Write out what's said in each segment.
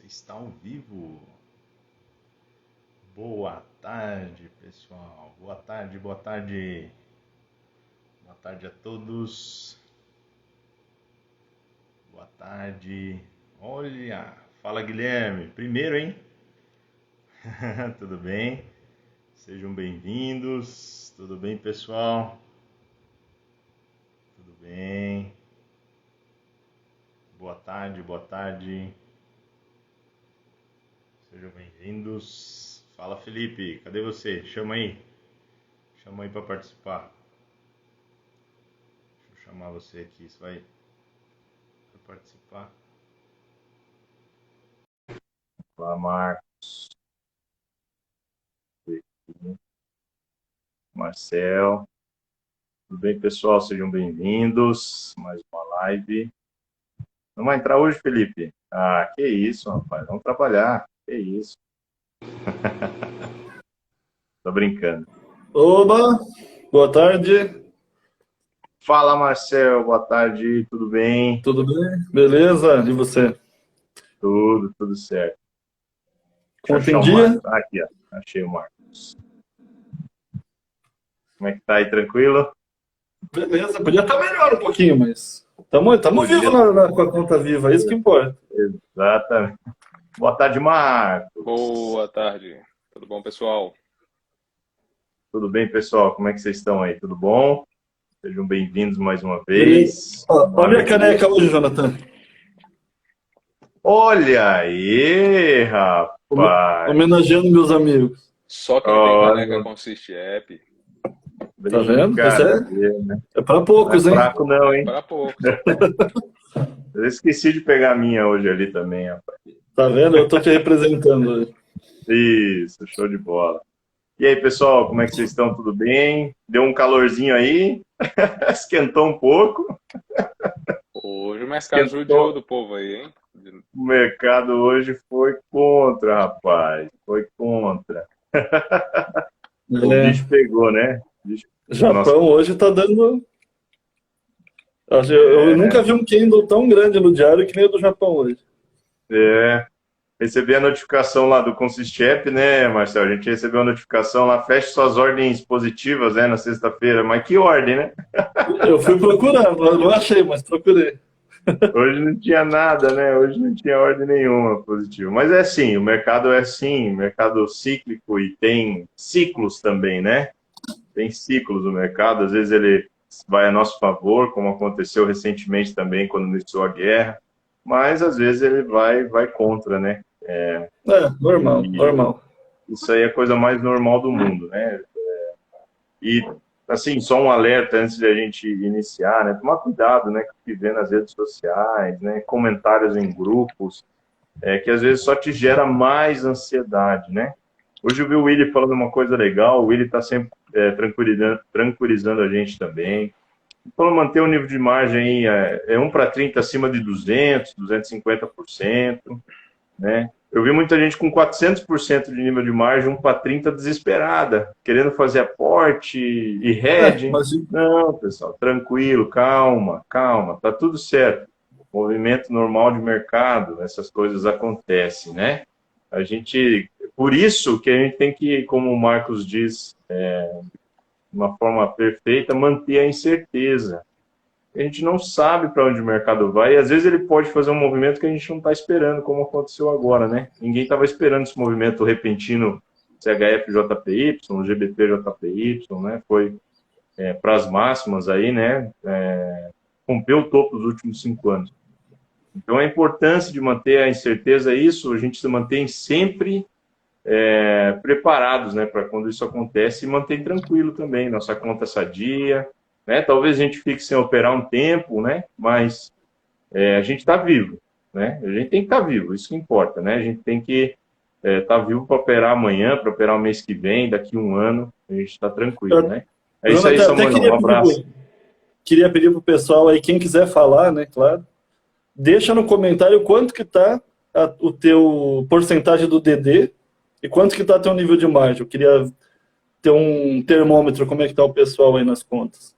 Está ao vivo. Boa tarde, pessoal. Boa tarde, boa tarde. Boa tarde a todos. Boa tarde. Olha, fala Guilherme. Primeiro, hein? Tudo bem? Sejam bem-vindos. Tudo bem, pessoal? Tudo bem? Boa tarde, boa tarde. Sejam bem-vindos. Fala, Felipe, cadê você? Chama aí para participar. Deixa eu chamar você aqui, você vai participar. Olá, Marcos. Marcel. Tudo bem, pessoal? Sejam bem-vindos. Mais uma live. Não vai entrar hoje, Felipe? Ah, que isso, rapaz. Vamos trabalhar. Que isso. Tô brincando. Oba, boa tarde. Fala, Marcel. Boa tarde. Tudo bem? Tudo bem? Beleza? E você? Tudo certo. Conta em dia? Aqui, ó. Achei o Marcos. Como é que tá aí? Tranquilo? Beleza, podia estar melhor um pouquinho, mas estamos vivos com a conta viva, é isso que importa. Exatamente. Boa tarde, Marcos. Boa tarde. Tudo bom, pessoal? Tudo bem, pessoal? Como é que vocês estão aí? Tudo bom? Sejam bem-vindos mais uma vez. Olha minha caneca hoje, Jonathan. Olha aí, rapaz. Homenageando meus amigos. Só quem tem caneca consiste app. Tá vendo? É para poucos, não é hein? Fraco não, hein? Para poucos. Eu esqueci de pegar a minha hoje ali também, rapaz. Tá vendo? Eu tô te representando hoje. Isso, show de bola. E aí, pessoal, como é que vocês estão? Tudo bem? Deu um calorzinho aí? Esquentou um pouco? Hoje o mercado judiou do povo aí, hein? O mercado hoje foi contra, rapaz. Foi contra. O bicho pegou, né? Japão hoje tá dando... Eu nunca vi um candle tão grande no diário que nem o do Japão hoje. Recebi a notificação lá do Consist App, né, Marcelo? A gente recebeu a notificação lá, feche suas ordens positivas, né, na sexta-feira. Mas que ordem, né? Eu fui procurar, não achei, mas procurei. Hoje não tinha nada, né? Hoje não tinha ordem nenhuma positiva. Mas é assim, o mercado é assim, mercado cíclico e tem ciclos também, né? Tem ciclos no mercado, às vezes ele vai a nosso favor, como aconteceu recentemente também quando iniciou a guerra, mas às vezes ele vai contra, né? Normal. Isso aí é a coisa mais normal do mundo, né? E, assim, só um alerta antes de a gente iniciar, né? Tomar cuidado, né? Com o que vê nas redes sociais, né? Comentários em grupos, que às vezes só te gera mais ansiedade, né? Hoje eu vi o Willy falando uma coisa legal, o Willy está sempre tranquilizando a gente também. Então, manter o nível de margem aí, 1/30 acima de 200, 250%, né? Eu vi muita gente com 400% de nível de margem, 1/30 desesperada, querendo fazer aporte e hedging. Não, pessoal, tranquilo, calma, tá tudo certo. Movimento normal de mercado, essas coisas acontecem, né? Por isso que a gente tem que, como o Marcos diz, de uma forma perfeita, manter a incerteza. A gente não sabe para onde o mercado vai e às vezes ele pode fazer um movimento que a gente não está esperando, como aconteceu agora, né? Ninguém estava esperando esse movimento repentino CHF-JPY, GBP-JPY, né? Foi para as máximas aí, né? Rompeu o topo dos últimos 5 anos. Então a importância de manter a incerteza é isso, a gente se mantém sempre preparados, né? Para quando isso acontece e mantém tranquilo também, nossa conta sadia, né? Talvez a gente fique sem operar um tempo, né? Mas a gente está vivo, né? A gente tem que estar vivo, isso que importa, né? A gente tem que estar vivo para operar amanhã, para operar o mês que vem, daqui a um ano, a gente está tranquilo, né? É isso aí, Samuel, um abraço. Queria pedir para o pessoal aí, quem quiser falar, né, claro, deixa no comentário quanto que está o teu porcentagem do DD e quanto que está teu nível de margem. Eu queria ter um termômetro, como é que está o pessoal aí nas contas.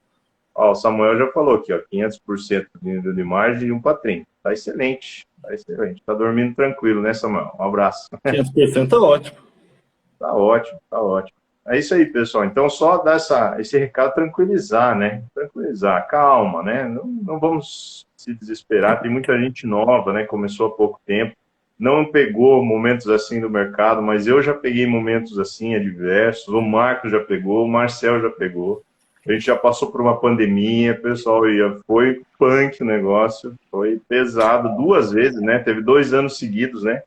O Samuel já falou aqui, 500% de nível de margem e 1/30. Tá excelente. Tá excelente. Tá dormindo tranquilo, né, Samuel? Um abraço. 500% tá ótimo. Tá ótimo, tá ótimo. É isso aí, pessoal. Então, só dar esse recado, tranquilizar, né? Tranquilizar, calma, né? Não vamos se desesperar. Tem muita gente nova, né? Começou há pouco tempo. Não pegou momentos assim do mercado, mas eu já peguei momentos assim, adversos. O Marco já pegou, o Marcel já pegou. A gente já passou por uma pandemia, pessoal, e foi punk o negócio. Foi pesado 2 vezes, né? Teve 2 anos seguidos, né?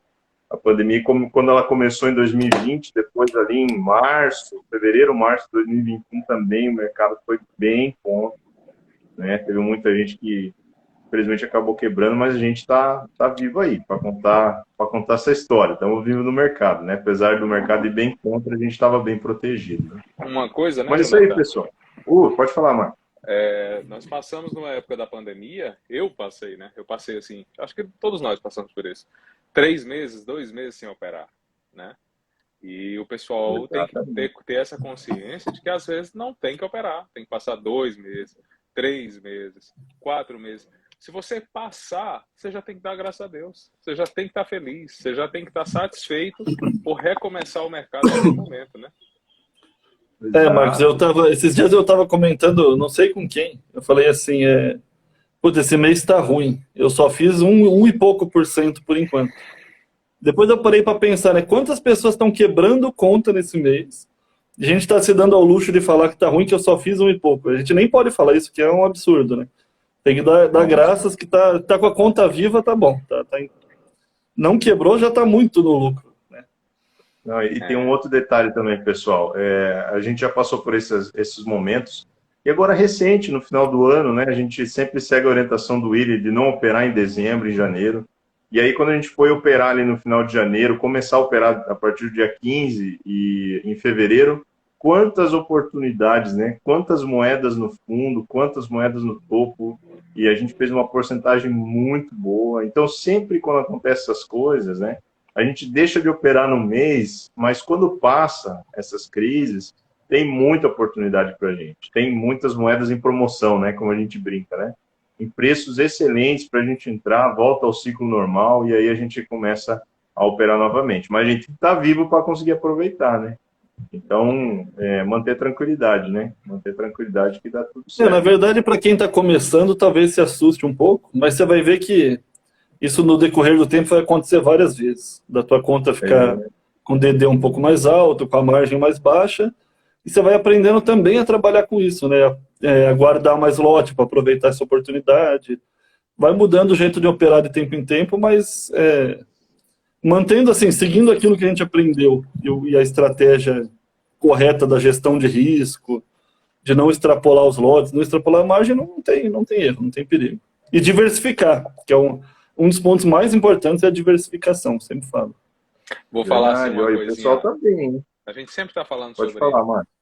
A pandemia, quando ela começou em 2020, depois ali em fevereiro, março de 2021 também, o mercado foi bem contra, né? Teve muita gente que, infelizmente, acabou quebrando, mas a gente está vivo aí para contar essa história. Estamos vivos no mercado, né? Apesar do mercado ir bem contra, a gente estava bem protegido. Né? Uma coisa, né, mas é isso aí, pessoal. Pode falar, Marco. Nós passamos numa época da pandemia, eu passei assim, acho que todos nós passamos por isso. 3 meses, 2 meses sem operar, né? E o pessoal tem que ter essa consciência de que às vezes não tem que operar, tem que passar 2 meses, 3 meses, 4 meses. Se você passar, você já tem que dar graças a Deus, você já tem que estar feliz, você já tem que estar satisfeito por recomeçar o mercado nesse momento, né? Marcos, esses dias eu estava comentando, não sei com quem, eu falei assim, putz, esse mês está ruim, eu só fiz 1 e pouco % por enquanto. Depois eu parei para pensar, né, quantas pessoas estão quebrando conta nesse mês, e a gente está se dando ao luxo de falar que está ruim, que eu só fiz 1 e pouco. A gente nem pode falar isso, que é um absurdo, né? Tem que dar graças que tá com a conta viva, tá bom. Não quebrou, já está muito no lucro. Não, e tem um outro detalhe também, pessoal. A gente já passou por esses momentos. E agora, recente, no final do ano, né, a gente sempre segue a orientação do Willi de não operar em dezembro, em janeiro. E aí, quando a gente foi operar ali no final de janeiro, começar a operar a partir do dia 15 e em fevereiro, quantas oportunidades, né? Quantas moedas no fundo, quantas moedas no topo. E a gente fez uma porcentagem muito boa. Então, sempre quando acontecem essas coisas, né? A gente deixa de operar no mês, mas quando passa essas crises, tem muita oportunidade para a gente. Tem muitas moedas em promoção, né? Como a gente brinca, né? Em preços excelentes para a gente entrar, volta ao ciclo normal e aí a gente começa a operar novamente. Mas a gente está vivo para conseguir aproveitar, né? Então, manter tranquilidade, né? Manter tranquilidade que dá tudo certo. Na verdade, para quem está começando, talvez se assuste um pouco, mas você vai ver que isso no decorrer do tempo vai acontecer várias vezes. Da tua conta ficar com o DD um pouco mais alto, com a margem mais baixa, e você vai aprendendo também a trabalhar com isso, né? A guardar mais lote para aproveitar essa oportunidade. Vai mudando o jeito de operar de tempo em tempo, mas mantendo assim, seguindo aquilo que a gente aprendeu e a estratégia correta da gestão de risco, de não extrapolar os lotes, não extrapolar a margem, não tem erro, não tem perigo. E diversificar, que é um dos pontos mais importantes é a diversificação, sempre falo. Vou falar assim uma coisinha. O pessoal tá bem, hein? A gente sempre está falando sobre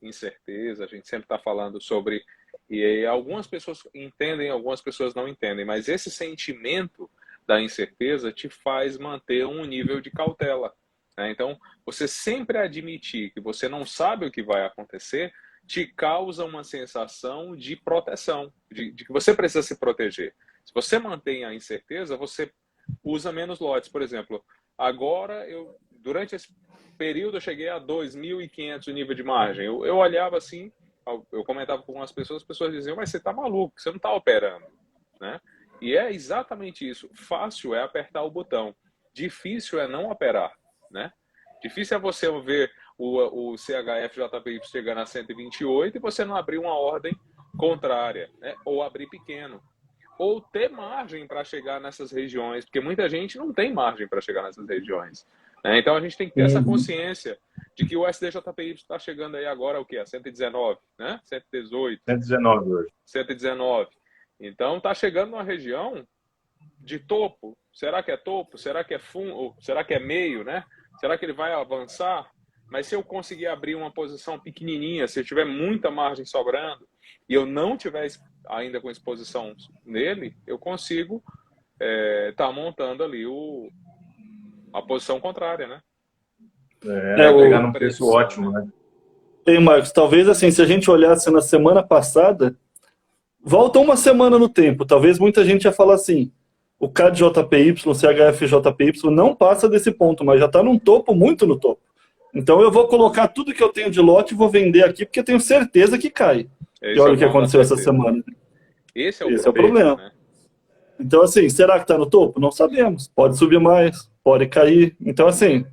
incerteza, a gente sempre está falando sobre... E algumas pessoas entendem, algumas pessoas não entendem, mas esse sentimento da incerteza te faz manter um nível de cautela. Né? Então, você sempre admitir que você não sabe o que vai acontecer te causa uma sensação de proteção, de que você precisa se proteger. Se você mantém a incerteza, você usa menos lotes. Por exemplo, agora, durante esse período, eu cheguei a 2.500 o nível de margem. Eu olhava assim, eu comentava com algumas pessoas, as pessoas diziam, mas você está maluco, você não está operando. Né? E é exatamente isso. Fácil é apertar o botão. Difícil é não operar. Né? Difícil é você ver o CHF-JPY chegando a 128 e você não abrir uma ordem contrária, né? Ou abrir pequeno. Ou ter margem para chegar nessas regiões, porque muita gente não tem margem para chegar nessas regiões. Né? Então a gente tem que ter essa consciência de que o SDJPY está chegando aí agora o quê? A 119, né? 118. 119 hoje. 119. Então está chegando numa região de topo. Será que é topo? Será que é fundo? Será que é meio, né? Será que ele vai avançar? Mas se eu conseguir abrir uma posição pequenininha, se eu tiver muita margem sobrando e eu não tiver ainda com exposição nele, eu consigo tá montando ali a posição contrária, né? Pegar num preço ótimo, né? Marcos, talvez assim, se a gente olhasse na semana passada, volta uma semana no tempo, talvez muita gente ia falar assim, o CAD-JPY, CHF-JPY não passa desse ponto, mas já está num topo, muito no topo. Então eu vou colocar tudo que eu tenho de lote e vou vender aqui, porque eu tenho certeza que cai. E olha o que aconteceu essa semana. Esse é o Esse é o problema. né? Então, assim, será que está no topo? Não sabemos. Pode subir mais, pode cair. Então, assim...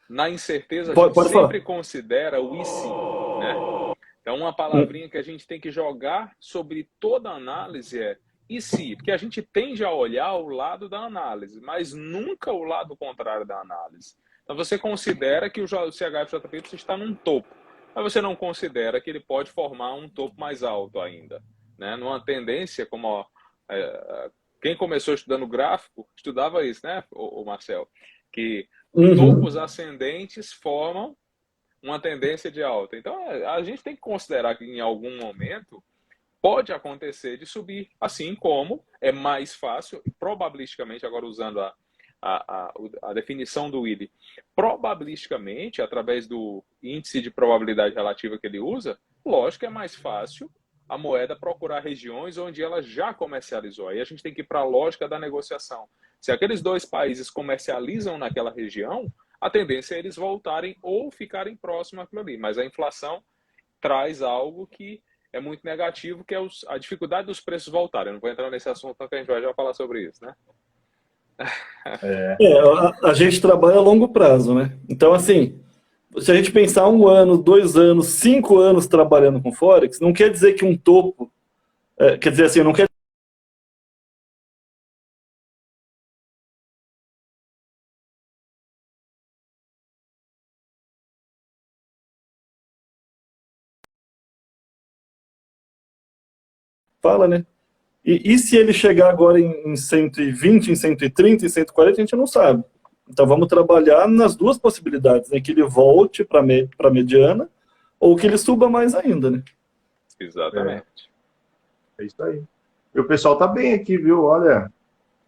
Na incerteza, a gente sempre considera o e se, né? Então, uma palavrinha que a gente tem que jogar sobre toda a análise é e se? Porque a gente tende a olhar o lado da análise, mas nunca o lado contrário da análise. Então, você considera que o CHF-JPY está num topo, mas você não considera que ele pode formar um topo mais alto ainda, né? Numa tendência como... quem começou estudando gráfico, estudava isso, né, o Marcel? Que topos ascendentes formam uma tendência de alta. Então, a gente tem que considerar que em algum momento pode acontecer de subir, assim como é mais fácil, probabilisticamente, agora usando a definição do Willy, probabilisticamente, através do índice de probabilidade relativa que ele usa, lógico que é mais fácil a moeda procurar regiões onde ela já comercializou. Aí a gente tem que ir para a lógica da negociação. Se aqueles dois países comercializam naquela região, a tendência é eles voltarem ou ficarem próximos àquilo ali. Mas a inflação traz algo que é muito negativo, que é a dificuldade dos preços voltarem. Eu não vou entrar nesse assunto, porque a gente vai já falar sobre isso, né? A gente trabalha a longo prazo, né? Então, assim, se a gente pensar 1 ano, 2 anos, 5 anos trabalhando com Forex, não quer dizer que um topo... quer dizer assim, não quer... Fala, né? E se ele chegar agora em 120, em 130, em 140, a gente não sabe. Então vamos trabalhar nas duas possibilidades, né? Que ele volte para a mediana ou que ele suba mais ainda, né? Exatamente. É isso aí. E o pessoal tá bem aqui, viu? Olha,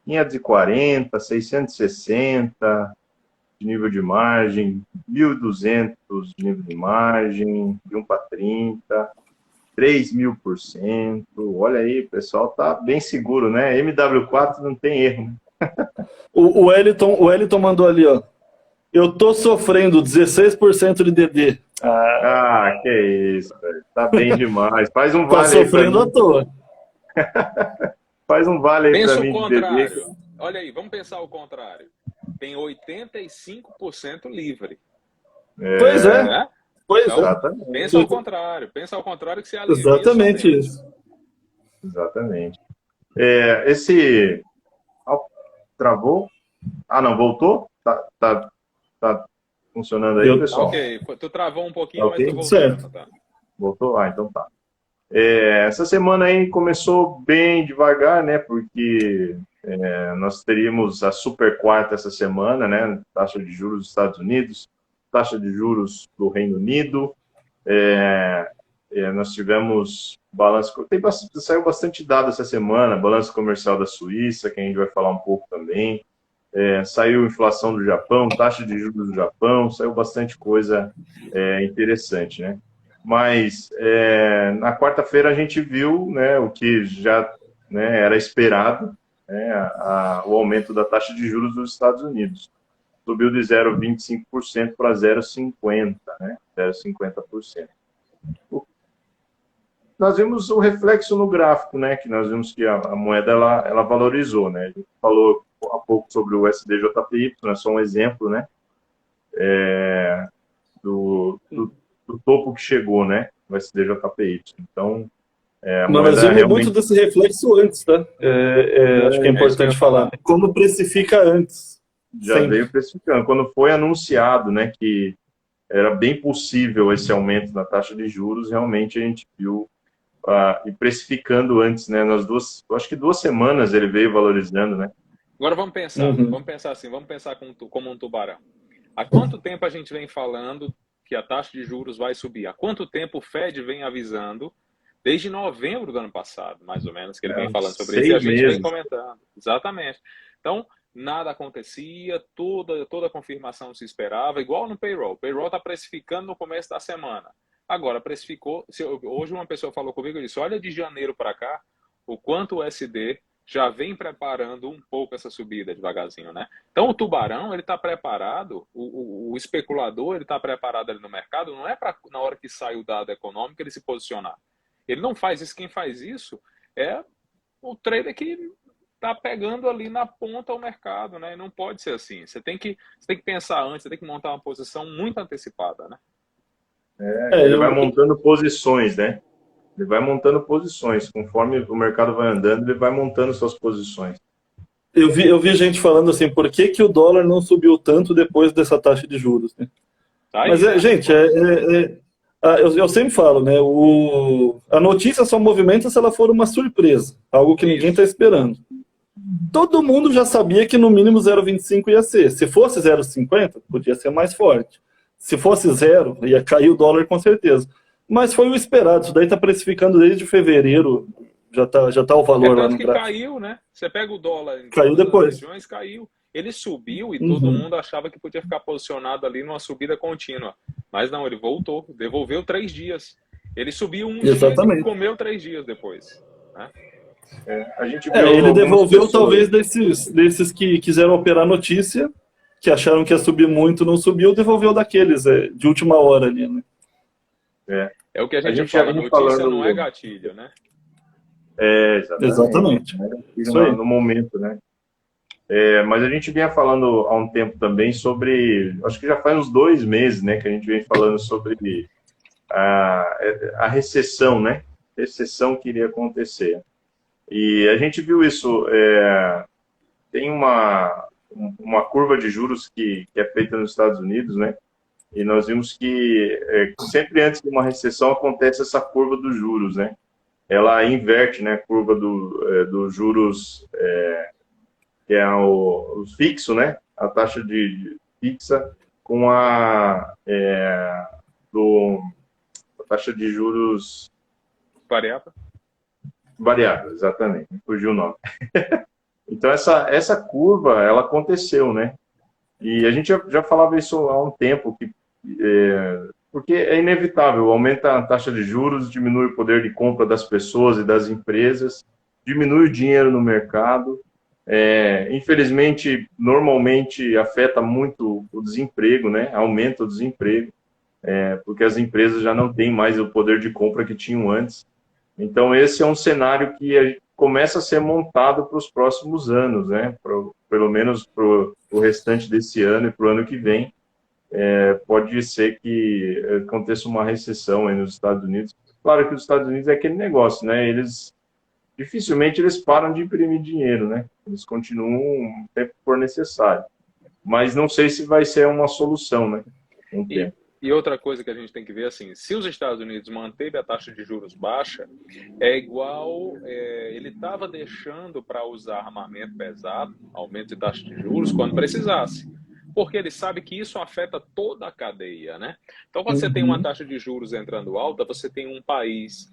540, 660 de nível de margem, 1.200 de nível de margem, de 1 para 30, 3.000%. Olha aí, o pessoal tá bem seguro, né? MW4 não tem erro. O Wellington mandou ali, ó. Eu tô sofrendo 16% de DD. Que isso, velho. Tá bem demais. Faz um vale tá sofrendo à toa. Faz um vale aí Pensa pra mim o de contrário. DD. Olha aí, vamos pensar o contrário. Tem 85% livre. Pois é. Né? Pois então, é. Pensa ao contrário. Pensa ao contrário que se alivia. Exatamente isso. Exatamente. Esse... Travou? Não, voltou? Tá funcionando aí, pessoal? Ok, tu travou um pouquinho, okay. Mas tu voltou. Certo. Tá. Voltou? Então tá. Essa semana aí começou bem devagar, né? Porque nós teríamos a super quarta essa semana, né? Taxa de juros dos Estados Unidos, taxa de juros do Reino Unido. Nós tivemos balanço... Saiu bastante dado essa semana, balanço comercial da Suíça, que a gente vai falar um pouco também. Saiu inflação do Japão, taxa de juros do Japão, saiu bastante coisa interessante, né? Mas na quarta-feira a gente viu, né, o que já, né, era esperado, né, o aumento da taxa de juros dos Estados Unidos. Subiu de 0,25% para 0,50%, né, 0,50%. Nós vimos o reflexo no gráfico, né, que nós vimos que a moeda ela valorizou, né? A gente falou há pouco sobre o USD-JPY, é só um exemplo, né, do topo que chegou, né, o USD-JPY. Então, a moeda nós vimos realmente... muito desse reflexo antes, tá? Acho que é importante falar. Como precifica antes. Já veio precificando. Quando foi anunciado, né, que era bem possível esse aumento na taxa de juros, realmente a gente viu e precificando antes, né, acho que 2 semanas ele veio valorizando, né. Agora vamos pensar assim, vamos pensar como um tubarão. Há quanto tempo a gente vem falando que a taxa de juros vai subir? Há quanto tempo o Fed vem avisando? Desde novembro do ano passado, mais ou menos, que ele vem falando sobre isso, e a gente vem comentando. Exatamente. Então, nada acontecia, toda a confirmação se esperava, igual no payroll. O payroll está precificando no começo da semana. Agora, precificou... Hoje uma pessoa falou comigo e disse, olha de janeiro para cá, o quanto o USD já vem preparando um pouco essa subida devagarzinho, né? Então o tubarão, ele está preparado, o especulador, ele está preparado ali no mercado, não é para na hora que sai o dado econômico ele se posicionar. Ele não faz isso, quem faz isso é o trader que está pegando ali na ponta o mercado, né? E não pode ser assim. Você tem que pensar antes, você tem que montar uma posição muito antecipada, né? Ele vai montando posições, né? Ele vai montando posições. Conforme o mercado vai andando, ele vai montando suas posições. Eu vi gente falando assim, por que que o dólar não subiu tanto depois dessa taxa de juros, né? Tá Mas, aí, né? gente, eu sempre falo, né? A notícia só movimenta se ela for uma surpresa, algo que ninguém está esperando. Todo mundo já sabia que no mínimo 0,25 ia ser. Se fosse 0,50, podia ser mais forte. Se fosse zero, ia cair o dólar com certeza. Mas foi o esperado. Isso daí está precificando desde fevereiro. Já tá o valor lá no que gráfico. caiu, né? Você pega o dólar em caiu depois. regiões, caiu. Ele subiu e todo mundo achava que podia ficar posicionado ali numa subida contínua. Mas não, ele voltou, devolveu 3 dias. Ele subiu um dia e comeu 3 dias depois. Né? A gente ele devolveu talvez desses que quiseram operar notícia, que acharam que ia subir muito, não subiu, devolveu daqueles de última hora ali, né? É o que a gente fala, notícia não é gatilho, né? Exatamente. No momento, né? Mas a gente vinha falando há um tempo também sobre, acho que já faz uns 2 meses, né, que a gente vem falando sobre a recessão, né? Recessão que iria acontecer. E a gente viu isso, tem uma curva de juros que é feita nos Estados Unidos, né? E nós vimos que sempre antes de uma recessão acontece essa curva dos juros, né? Ela inverte, né, a curva dos juros, que é o fixo, né? A taxa de fixa com a taxa de juros variável, exatamente, fugiu o nome. Então essa curva, ela aconteceu, né? E a gente já falava isso há um tempo, porque é inevitável, aumenta a taxa de juros, diminui o poder de compra das pessoas e das empresas, diminui o dinheiro no mercado, infelizmente, normalmente afeta muito o desemprego, né? Aumenta o desemprego, porque as empresas já não têm mais o poder de compra que tinham antes. Então esse é um cenário que começa a ser montado para os próximos anos, né? Pelo menos para o restante desse ano e para o ano que vem. Pode ser que aconteça uma recessão aí nos Estados Unidos. Claro que os Estados Unidos é aquele negócio, né? Dificilmente eles param de imprimir dinheiro, né? Eles continuam o tempo que for necessário. Mas não sei se vai ser uma solução, né? E outra coisa que a gente tem que ver, assim, se os Estados Unidos manteve a taxa de juros baixa, é igual, ele estava deixando para usar armamento pesado, aumento de taxa de juros, quando precisasse. Porque ele sabe que isso afeta toda a cadeia, né? Então, quando você tem uma taxa de juros entrando alta, você tem um país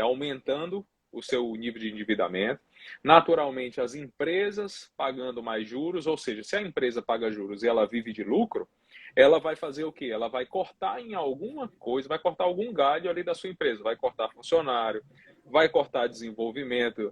aumentando o seu nível de endividamento, naturalmente as empresas pagando mais juros, ou seja, se a empresa paga juros e ela vive de lucro, ela vai fazer o quê? Ela vai cortar em alguma coisa, vai cortar algum galho ali da sua empresa, vai cortar funcionário, vai cortar desenvolvimento,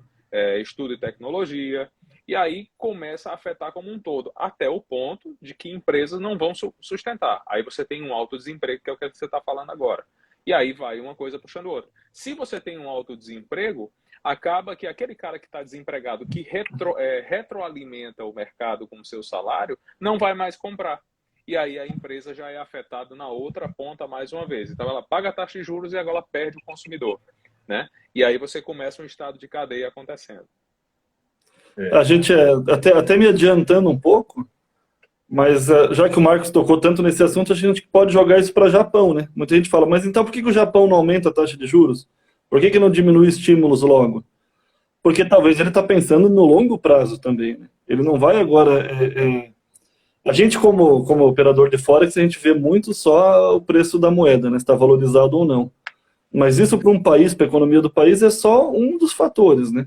estudo e tecnologia, e aí começa a afetar como um todo, até o ponto de que empresas não vão sustentar. Aí você tem um alto desemprego, que é o que você está falando agora. E aí vai uma coisa puxando outra. Se você tem um alto desemprego, acaba que aquele cara que está desempregado, que retroalimenta o mercado com o seu salário, não vai mais comprar. E aí a empresa já é afetada na outra ponta mais uma vez. Então ela paga a taxa de juros e agora ela perde o consumidor, né? E aí você começa um estado de cadeia acontecendo. A gente, até me adiantando um pouco, mas já que o Marcos tocou tanto nesse assunto, a gente pode jogar isso para o Japão, né? Muita gente fala, mas então por que o Japão não aumenta a taxa de juros? Por que não diminui estímulos logo? Porque talvez ele está pensando no longo prazo também, né? Ele não vai agora... A gente, como operador de Forex, a gente vê muito só o preço da moeda, né? Se está valorizado ou não. Mas isso para um país, para a economia do país, é só um dos fatores, né?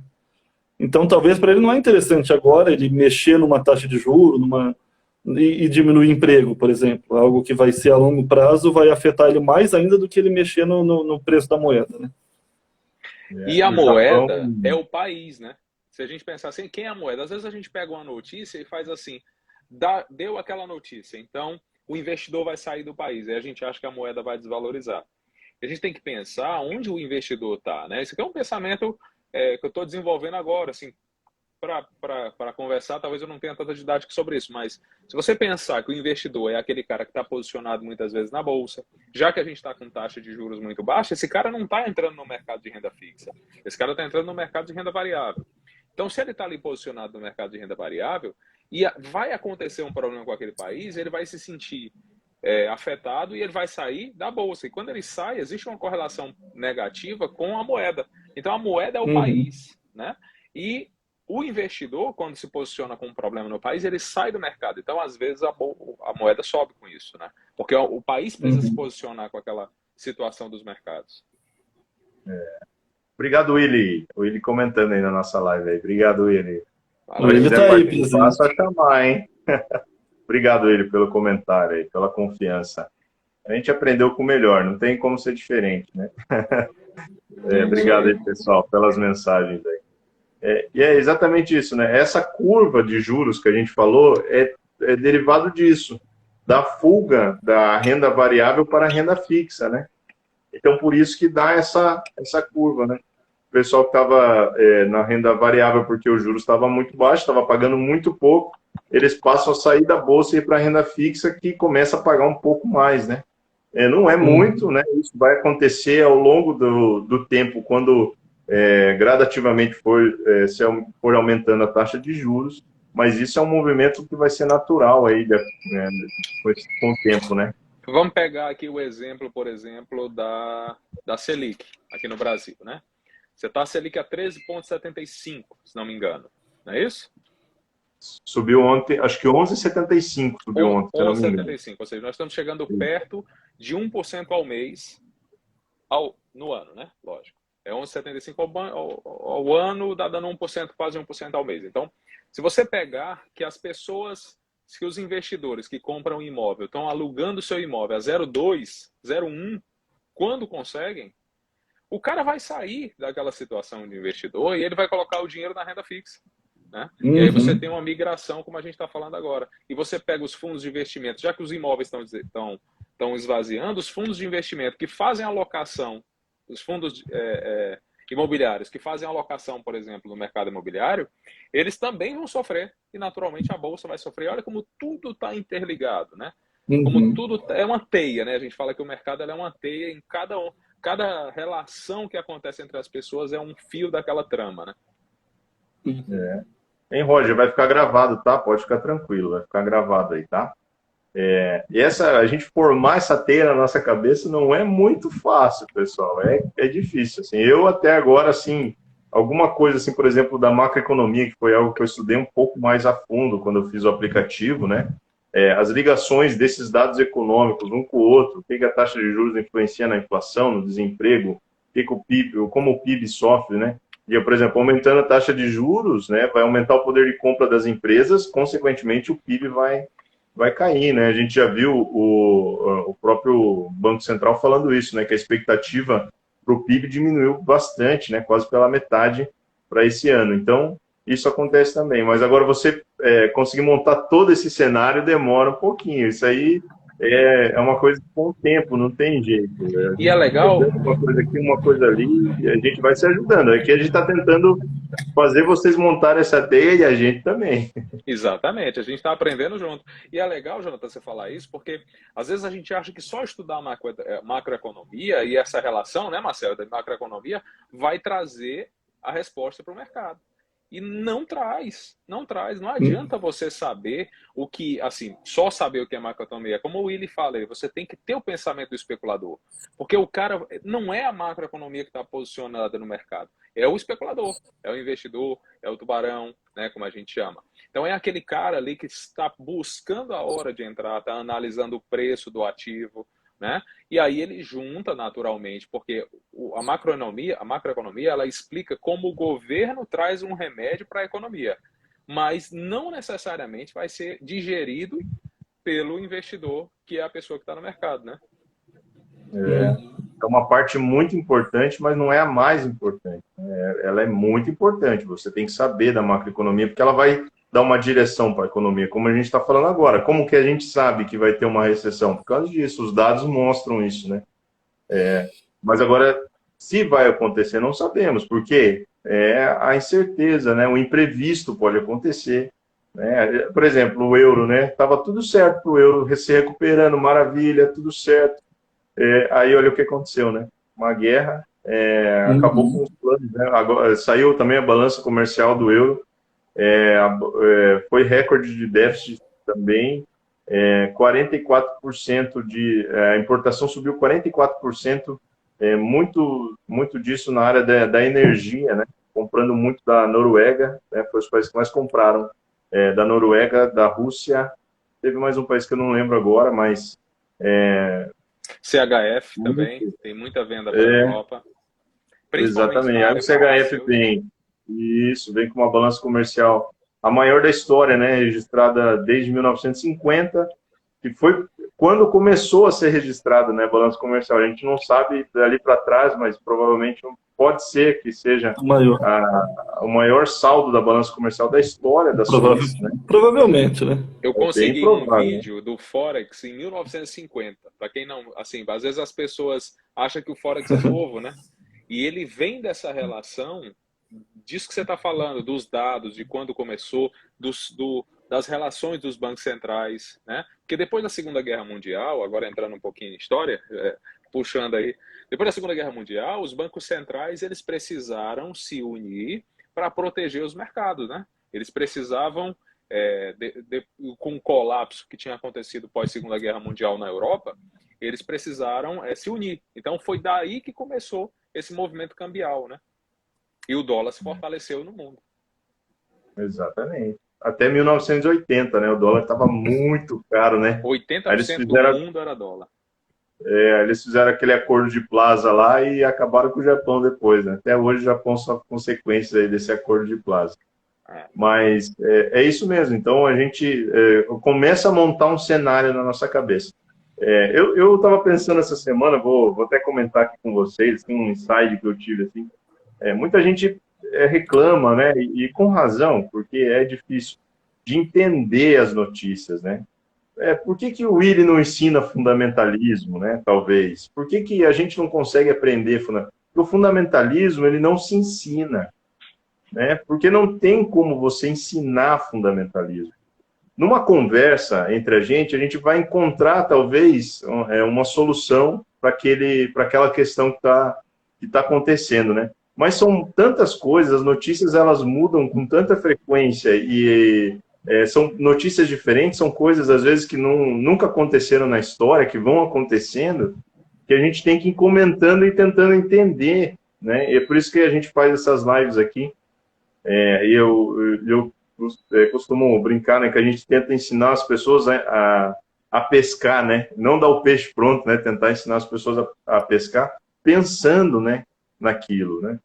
Então, talvez para ele não é interessante agora ele mexer numa taxa de juros, e diminuir emprego, por exemplo. Algo que vai ser a longo prazo vai afetar ele mais ainda do que ele mexer no preço da moeda, né? E a moeda é o país, né? Se a gente pensar assim, quem é a moeda? Às vezes a gente pega uma notícia e faz assim, deu aquela notícia, então o investidor vai sair do país, aí a gente acha que a moeda vai desvalorizar. A gente tem que pensar onde o investidor está, né? Esse aqui é um pensamento que eu estou desenvolvendo agora, assim, para conversar, talvez eu não tenha tanta didática sobre isso, mas se você pensar que o investidor é aquele cara que está posicionado muitas vezes na bolsa, já que a gente está com taxa de juros muito baixa, esse cara não está entrando no mercado de renda fixa, esse cara está entrando no mercado de renda variável. Então, se ele está ali posicionado no mercado de renda variável e vai acontecer um problema com aquele país, ele vai se sentir afetado e ele vai sair da bolsa. E quando ele sai, existe uma correlação negativa com a moeda. Então, a moeda é o país, né? E o investidor, quando se posiciona com um problema no país, ele sai do mercado. Então, às vezes, a moeda sobe com isso, né? Porque o país precisa se posicionar com aquela situação dos mercados. Obrigado, Willy. O Willy comentando aí na nossa live aí. Obrigado, Willy. O Willy tá aí, presente. Só chamar, hein? Obrigado, Willy, pelo comentário aí, pela confiança. A gente aprendeu com o melhor, não tem como ser diferente, né? Obrigado aí, pessoal, pelas mensagens aí. E é exatamente isso, né? Essa curva de juros que a gente falou é derivado disso, da fuga da renda variável para a renda fixa, né? Então, por isso que dá essa curva, né? O pessoal que estava na renda variável porque o juros estava muito baixo, estava pagando muito pouco, eles passam a sair da bolsa e ir para a renda fixa, que começa a pagar um pouco mais, né? Não é muito, né? Isso vai acontecer ao longo do tempo, quando gradativamente for aumentando a taxa de juros, mas isso é um movimento que vai ser natural aí, com o tempo, né? Vamos pegar aqui o exemplo, por exemplo, da Selic, aqui no Brasil, né? Você está a Selic a 13,75, se não me engano, não é isso? Subiu ontem, acho que 11,75 subiu ontem. 11,75, ou seja, nós estamos chegando perto de 1% ao mês no ano, né? Lógico. 11,75 ao ano, dá dando 1%, quase 1% ao mês. Então, se você pegar que que os investidores que compram imóvel estão alugando seu imóvel a 0,2, 0,1, quando conseguem, o cara vai sair daquela situação de investidor e ele vai colocar o dinheiro na renda fixa, né? E aí você tem uma migração, como a gente está falando agora. E você pega os fundos de investimento, já que os imóveis estão esvaziando, os fundos de investimento que fazem alocação, os fundos imobiliários que fazem alocação, por exemplo, no mercado imobiliário, eles também vão sofrer e naturalmente a bolsa vai sofrer. Olha como tudo está interligado, né? Como tudo é uma teia, né? A gente fala que o mercado é uma teia, em cada relação que acontece entre as pessoas é um fio daquela trama, né? Hein, Roger, vai ficar gravado, tá? Pode ficar tranquilo, vai ficar gravado aí, tá? E a gente formar essa teia na nossa cabeça não é muito fácil, pessoal. É difícil. Assim, eu até agora, assim, alguma coisa, assim, por exemplo, da macroeconomia, que foi algo que eu estudei um pouco mais a fundo quando eu fiz o aplicativo, né? As ligações desses dados econômicos um com o outro, o que a taxa de juros influencia na inflação, no desemprego, como o PIB sofre, né? E, por exemplo, aumentando a taxa de juros, né, vai aumentar o poder de compra das empresas, consequentemente o PIB vai cair, né? A gente já viu o próprio Banco Central falando isso, né? Que a expectativa para o PIB diminuiu bastante, né? Quase pela metade para esse ano. Então, isso acontece também. Mas agora você conseguir montar todo esse cenário demora um pouquinho. Isso aí é uma coisa com o tempo, não tem jeito. E é legal. Uma coisa aqui, uma coisa ali, e a gente vai se ajudando. Aqui a gente está tentando fazer vocês montarem essa teia e a gente também. Exatamente, a gente está aprendendo junto. E é legal, Jonathan, você falar isso, porque às vezes a gente acha que só estudar macroeconomia e essa relação, né, Marcelo, da macroeconomia, vai trazer a resposta para o mercado. E não traz. Não adianta você saber o que, assim, só saber o que é macroeconomia. Como o Willy fala, você tem que ter o pensamento do especulador. Porque o cara não é a macroeconomia que está posicionada no mercado. É o especulador, é o investidor, é o tubarão, né, como a gente chama. Então é aquele cara ali que está buscando a hora de entrar, está analisando o preço do ativo, né? E aí ele junta naturalmente, porque a macroeconomia ela explica como o governo traz um remédio para a economia, mas não necessariamente vai ser digerido pelo investidor, que é a pessoa que está no mercado, né? É uma parte muito importante, mas não é a mais importante. ela é muito importante. Você tem que saber da macroeconomia, porque ela vai dar uma direção para a economia, como a gente está falando agora. Como que a gente sabe que vai ter uma recessão? Por causa disso, os dados mostram isso, né? Mas agora, se vai acontecer, não sabemos, porque a incerteza, né? O imprevisto pode acontecer. Né? Por exemplo, o euro, né? Estava tudo certo para o euro se recuperando, maravilha, tudo certo. Aí olha o que aconteceu, né? Uma guerra, acabou com os planos, né? Agora, saiu também a balança comercial do euro, foi recorde de déficit também, 44% a importação subiu 44%, muito disso na área da energia, né? Comprando muito da Noruega, né? Foi os países que mais compraram, da Noruega, da Rússia, teve mais um país que eu não lembro agora, mas... CHF também, tem muita venda para a Europa. Exatamente, aí o CHF vem com uma balança comercial, a maior da história, né, registrada desde 1950, que foi quando começou a ser registrada, né, a balança comercial. A gente não sabe dali para trás, mas provavelmente pode ser que seja o maior saldo da balança comercial da história da Suíça, né? Provavelmente, né? Eu consegui um vídeo do Forex em 1950. Para quem não, assim, às vezes as pessoas acham que o Forex é novo, né? E ele vem dessa relação disso que você está falando, dos dados, de quando começou, das relações dos bancos centrais, né? Porque depois da Segunda Guerra Mundial, agora entrando um pouquinho em história, puxando aí, depois da Segunda Guerra Mundial, os bancos centrais eles precisaram se unir para proteger os mercados, né? Eles precisavam, com o colapso que tinha acontecido pós Segunda Guerra Mundial na Europa, eles precisaram se unir. Então foi daí que começou esse movimento cambial, né? E o dólar se fortaleceu no mundo. Exatamente. Até 1980, né? O dólar estava muito caro, né? 80% do mundo era dólar. Eles fizeram aquele acordo de Plaza lá e acabaram com o Japão depois, né? Até hoje o Japão sofre consequências aí desse acordo de Plaza. Mas é isso mesmo. Então a gente começa a montar um cenário na nossa cabeça. Eu estava pensando essa semana, vou até comentar aqui com vocês, tem um insight que eu tive assim. Muita gente reclama, né? E com razão, porque é difícil de entender as notícias, né? Por que o Willy não ensina fundamentalismo, né? Talvez. Por que a gente não consegue aprender fundamentalismo? Porque o fundamentalismo ele não se ensina, né? Porque não tem como você ensinar fundamentalismo. Numa conversa entre a gente vai encontrar talvez uma solução para aquela questão que tá acontecendo, né? Mas são tantas coisas, as notícias elas mudam com tanta frequência e são notícias diferentes, são coisas às vezes que nunca aconteceram na história, que vão acontecendo, que a gente tem que ir comentando e tentando entender, né? E é por isso que a gente faz essas lives aqui. Eu costumo brincar, né, que a gente tenta ensinar as pessoas a pescar, né? Não dar o peixe pronto, né? Tentar ensinar as pessoas a pescar pensando, né, naquilo, né?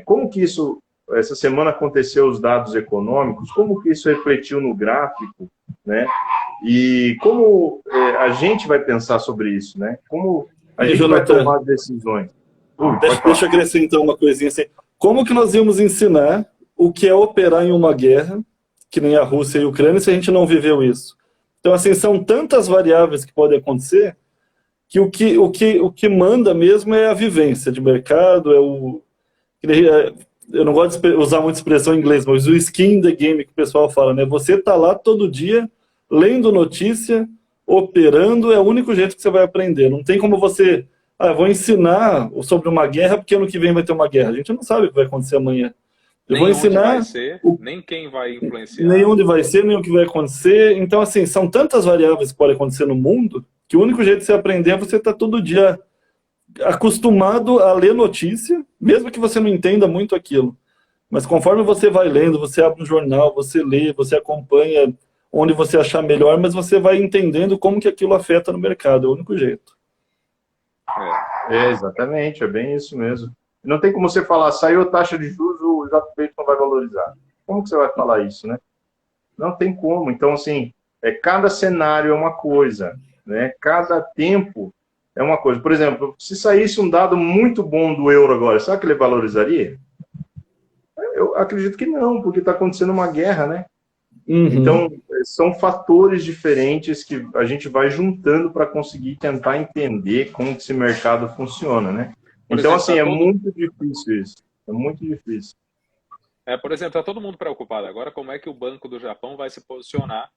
Como que isso, essa semana aconteceu os dados econômicos, como que isso refletiu no gráfico, né? E como a gente vai pensar sobre isso, né? Como a gente vai tomar decisões. Deixa eu acrescentar uma coisinha assim. Como que nós íamos ensinar o que é operar em uma guerra, que nem a Rússia e a Ucrânia, se a gente não viveu isso? Então, assim, são tantas variáveis que podem acontecer que o que manda mesmo é a vivência de mercado, eu não gosto de usar muita expressão em inglês, mas o skin in the game que o pessoal fala, né? Você tá lá todo dia, lendo notícia, operando, é o único jeito que você vai aprender. Não tem como você, vou ensinar sobre uma guerra, porque ano que vem vai ter uma guerra. A gente não sabe o que vai acontecer amanhã. Eu vou ensinar... Onde vai ser, nem quem vai influenciar. Nem onde vai ser, nem o que vai acontecer. Então, assim, são tantas variáveis que podem acontecer no mundo, que o único jeito de você aprender é você estar todo dia acostumado a ler notícia, mesmo que você não entenda muito aquilo. Mas conforme você vai lendo, você abre um jornal, você lê, você acompanha onde você achar melhor, mas você vai entendendo como que aquilo afeta no mercado, é o único jeito. Exatamente, é bem isso mesmo. Não tem como você falar, saiu a taxa de juros, o JPY não vai valorizar. Como que você vai falar isso, né? Não tem como. Então, assim, cada cenário é uma coisa, né? Cada tempo é uma coisa. Por exemplo, se saísse um dado muito bom do euro agora, será que ele valorizaria? Eu acredito que não, porque está acontecendo uma guerra, né? Uhum. Então, são fatores diferentes que a gente vai juntando para conseguir tentar entender como que esse mercado funciona, né? Por Então, exemplo, assim, é muito difícil isso. É muito difícil. por exemplo, está todo mundo preocupado agora como é que o Banco do Japão vai se posicionar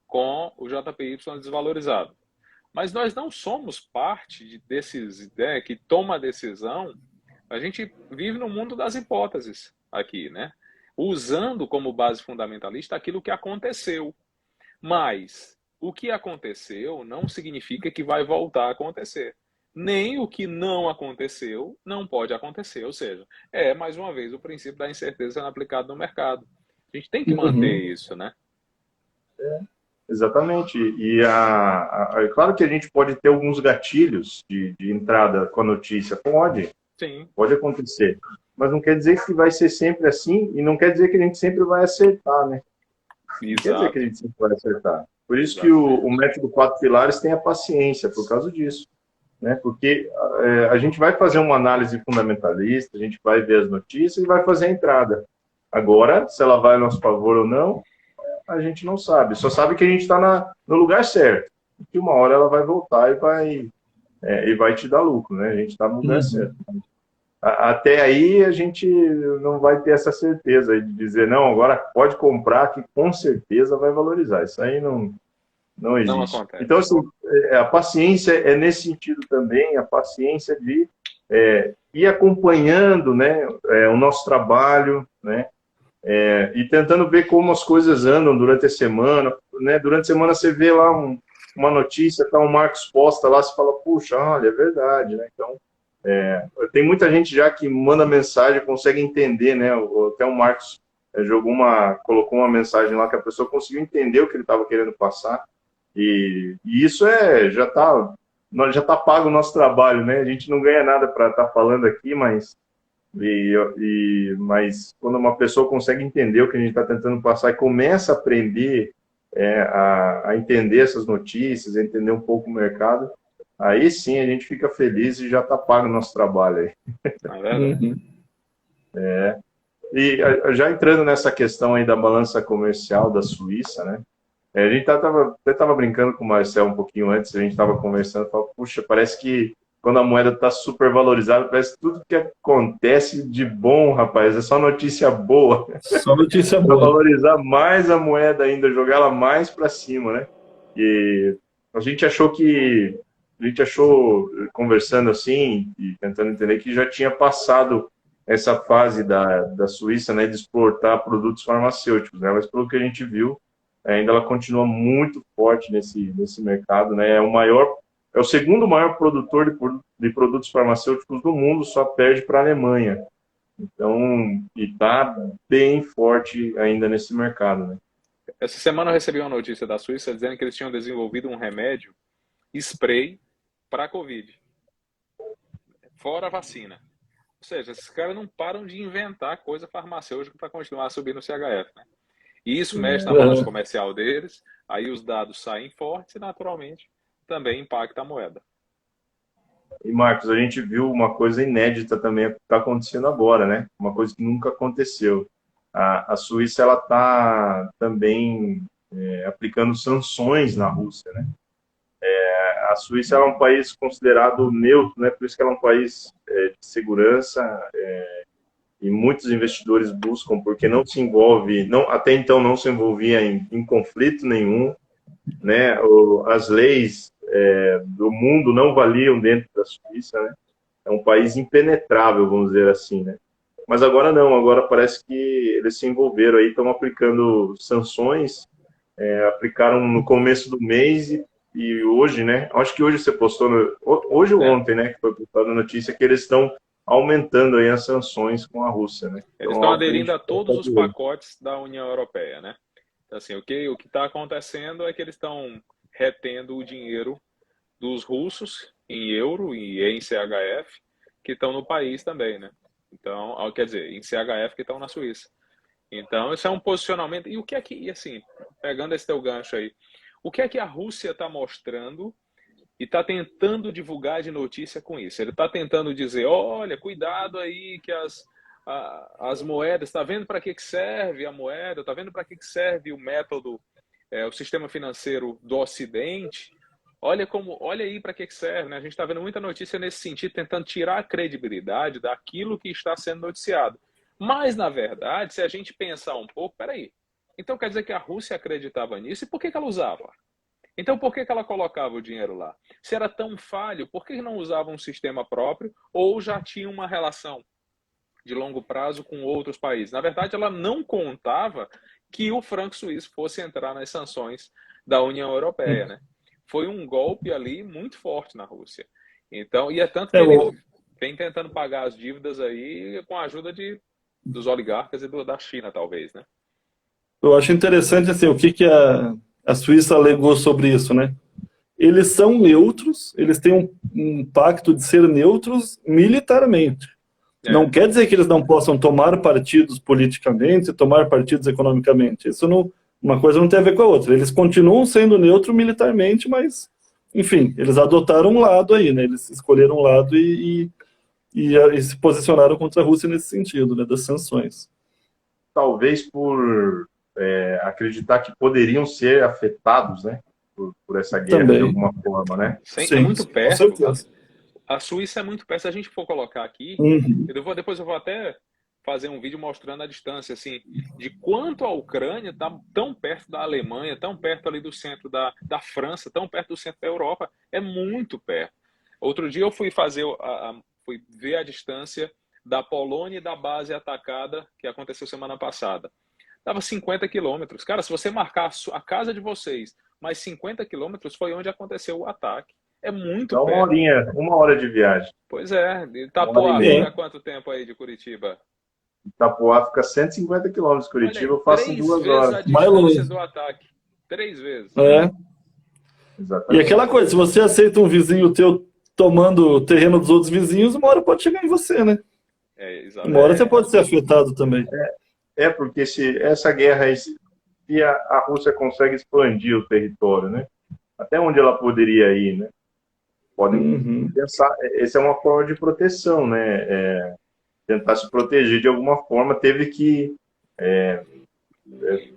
com o JPY desvalorizado. Mas nós não somos parte desses, né, que toma a decisão. A gente vive no mundo das hipóteses aqui, né? Usando como base fundamentalista aquilo que aconteceu. Mas o que aconteceu não significa que vai voltar a acontecer. Nem o que não aconteceu não pode acontecer. Ou seja, mais uma vez, o princípio da incerteza sendo aplicado no mercado. A gente tem que manter isso, né? Exatamente. E é claro que a gente pode ter alguns gatilhos de entrada com a notícia. Sim. Pode acontecer. Mas não quer dizer que vai ser sempre assim e não quer dizer que a gente sempre vai acertar, né? Não quer dizer que a gente sempre vai acertar. Por isso que o método 4 pilares tem a paciência, por causa disso. Né? Porque a gente vai fazer uma análise fundamentalista, a gente vai ver as notícias e vai fazer a entrada. Agora, se ela vai a nosso favor ou não, a gente não sabe. Só sabe que a gente está no lugar certo. Que uma hora ela vai voltar e vai te dar lucro, né? A gente está no lugar certo. Até aí a gente não vai ter essa certeza de dizer, não, agora pode comprar que com certeza vai valorizar. Isso aí não existe. Não acontece. Então, assim, a paciência é nesse sentido também, a paciência de ir acompanhando, né, o nosso trabalho, né, e tentando ver como as coisas andam durante a semana, né, durante a semana você vê lá uma notícia, tá um Marcos posta lá, você fala, puxa, olha, é verdade, né, então, tem muita gente já que manda mensagem, consegue entender, né, até o Marcos colocou uma mensagem lá que a pessoa conseguiu entender o que ele estava querendo passar, e isso já tá pago o nosso trabalho, né? A gente não ganha nada para estar falando aqui, mas quando uma pessoa consegue entender o que a gente está tentando passar e começa a aprender a entender essas notícias, a entender um pouco o mercado, aí sim a gente fica feliz e já está pago o nosso trabalho aí. E já entrando nessa questão aí da balança comercial da Suíça, né? A gente até tava brincando com o Marcel um pouquinho antes, a gente estava conversando, falava, puxa, parece que quando a moeda está super valorizada, parece que tudo que acontece de bom, rapaz, é só notícia boa. Só notícia Para boa. valorizar mais a moeda ainda, jogar ela mais para cima, né? E a gente achou, conversando assim, e tentando entender, que já tinha passado essa fase da Suíça, né, de exportar produtos farmacêuticos, né? Mas pelo que a gente viu, ainda ela continua muito forte nesse mercado, né? É o segundo maior produtor de produtos farmacêuticos do mundo, só perde para a Alemanha. Então, está bem forte ainda nesse mercado, né? Essa semana eu recebi uma notícia da Suíça dizendo que eles tinham desenvolvido um remédio spray para a Covid, fora a vacina. Ou seja, esses caras não param de inventar coisa farmacêutica para continuar subindo o CHF, né? E isso mexe na balança comercial deles, aí os dados saem fortes e, naturalmente, também impacta a moeda. E, Marcos, a gente viu uma coisa inédita também que está acontecendo agora, né? Uma coisa que nunca aconteceu. A Suíça, ela está também aplicando sanções na Rússia, né? A Suíça é um país considerado neutro, né? Por isso que ela é um país de segurança, e muitos investidores buscam, porque não se envolve, até então não se envolvia em conflito nenhum, né? As leis do mundo não valiam dentro da Suíça, né? É um país impenetrável, vamos dizer assim, né? Mas agora não, agora parece que eles se envolveram aí, estão aplicando sanções, aplicaram no começo do mês e hoje, né? Acho que hoje você postou, hoje ou ontem, né? Que foi postada a notícia que eles estão aumentando aí as sanções com a Rússia, né? Eles então, estão aderindo a todos os pacotes da União Europeia, né? Então, assim, o que está acontecendo é que eles estão retendo o dinheiro dos russos em euro e em CHF que estão no país também, né? Então, quer dizer, em CHF que estão na Suíça. Então, isso é um posicionamento. E o que é que, assim, pegando esse teu gancho aí, o que é que a Rússia está mostrando e está tentando divulgar de notícia com isso? Ele está tentando dizer, olha, cuidado aí que as moedas, está vendo para que serve a moeda, está vendo para que serve o método, o sistema financeiro do Ocidente. Olha aí para que serve, né? A gente está vendo muita notícia nesse sentido, tentando tirar a credibilidade daquilo que está sendo noticiado. Mas, na verdade, se a gente pensar um pouco, peraí, então quer dizer que a Rússia acreditava nisso, e por que ela usava? Então, por que ela colocava o dinheiro lá? Se era tão falho, por que não usava um sistema próprio ou já tinha uma relação de longo prazo com outros países? Na verdade, ela não contava que o franco suíço fosse entrar nas sanções da União Europeia, né? Foi um golpe ali muito forte na Rússia. Então, e é tanto que ele vem tentando pagar as dívidas aí com a ajuda dos oligarcas e da China, talvez, né? Eu acho interessante assim, o que a Suíça alegou sobre isso, né? Eles são neutros, eles têm um pacto de ser neutros militarmente. Não quer dizer que eles não possam tomar partidos politicamente, tomar partidos economicamente. Isso não, uma coisa não tem a ver com a outra. Eles continuam sendo neutros militarmente, mas, enfim, eles adotaram um lado aí, né? Eles escolheram um lado e se posicionaram contra a Rússia nesse sentido, né? Das sanções. Talvez por acreditar que poderiam ser afetados, né? Por essa guerra também, de alguma forma, né? Sim, é muito perto. A Suíça é muito perto. Se a gente for colocar aqui, depois eu vou até fazer um vídeo mostrando a distância, assim, de quanto a Ucrânia está tão perto da Alemanha, tão perto ali do centro da França, tão perto do centro da Europa. É muito perto. Outro dia eu fui fui ver a distância da Polônia e da base atacada que aconteceu semana passada. Dava 50 quilômetros. Cara, se você marcar a casa de vocês, mais 50 quilômetros foi onde aconteceu o ataque. É muito perto. Uma hora de viagem. Pois é. Itapuá fica quanto tempo aí de Curitiba? Itapuá fica 150 quilômetros. Curitiba eu faço em 2 horas. A distância do ataque. 3 vezes. Exatamente. E aquela coisa, se você aceita um vizinho teu tomando o terreno dos outros vizinhos, uma hora pode chegar em você, né? Uma hora você pode ser afetado também. Porque essa guerra aí, se a Rússia consegue expandir o território, né? Até onde ela poderia ir, né? Podem pensar, essa é uma forma de proteção, né? Tentar se proteger de alguma forma, teve que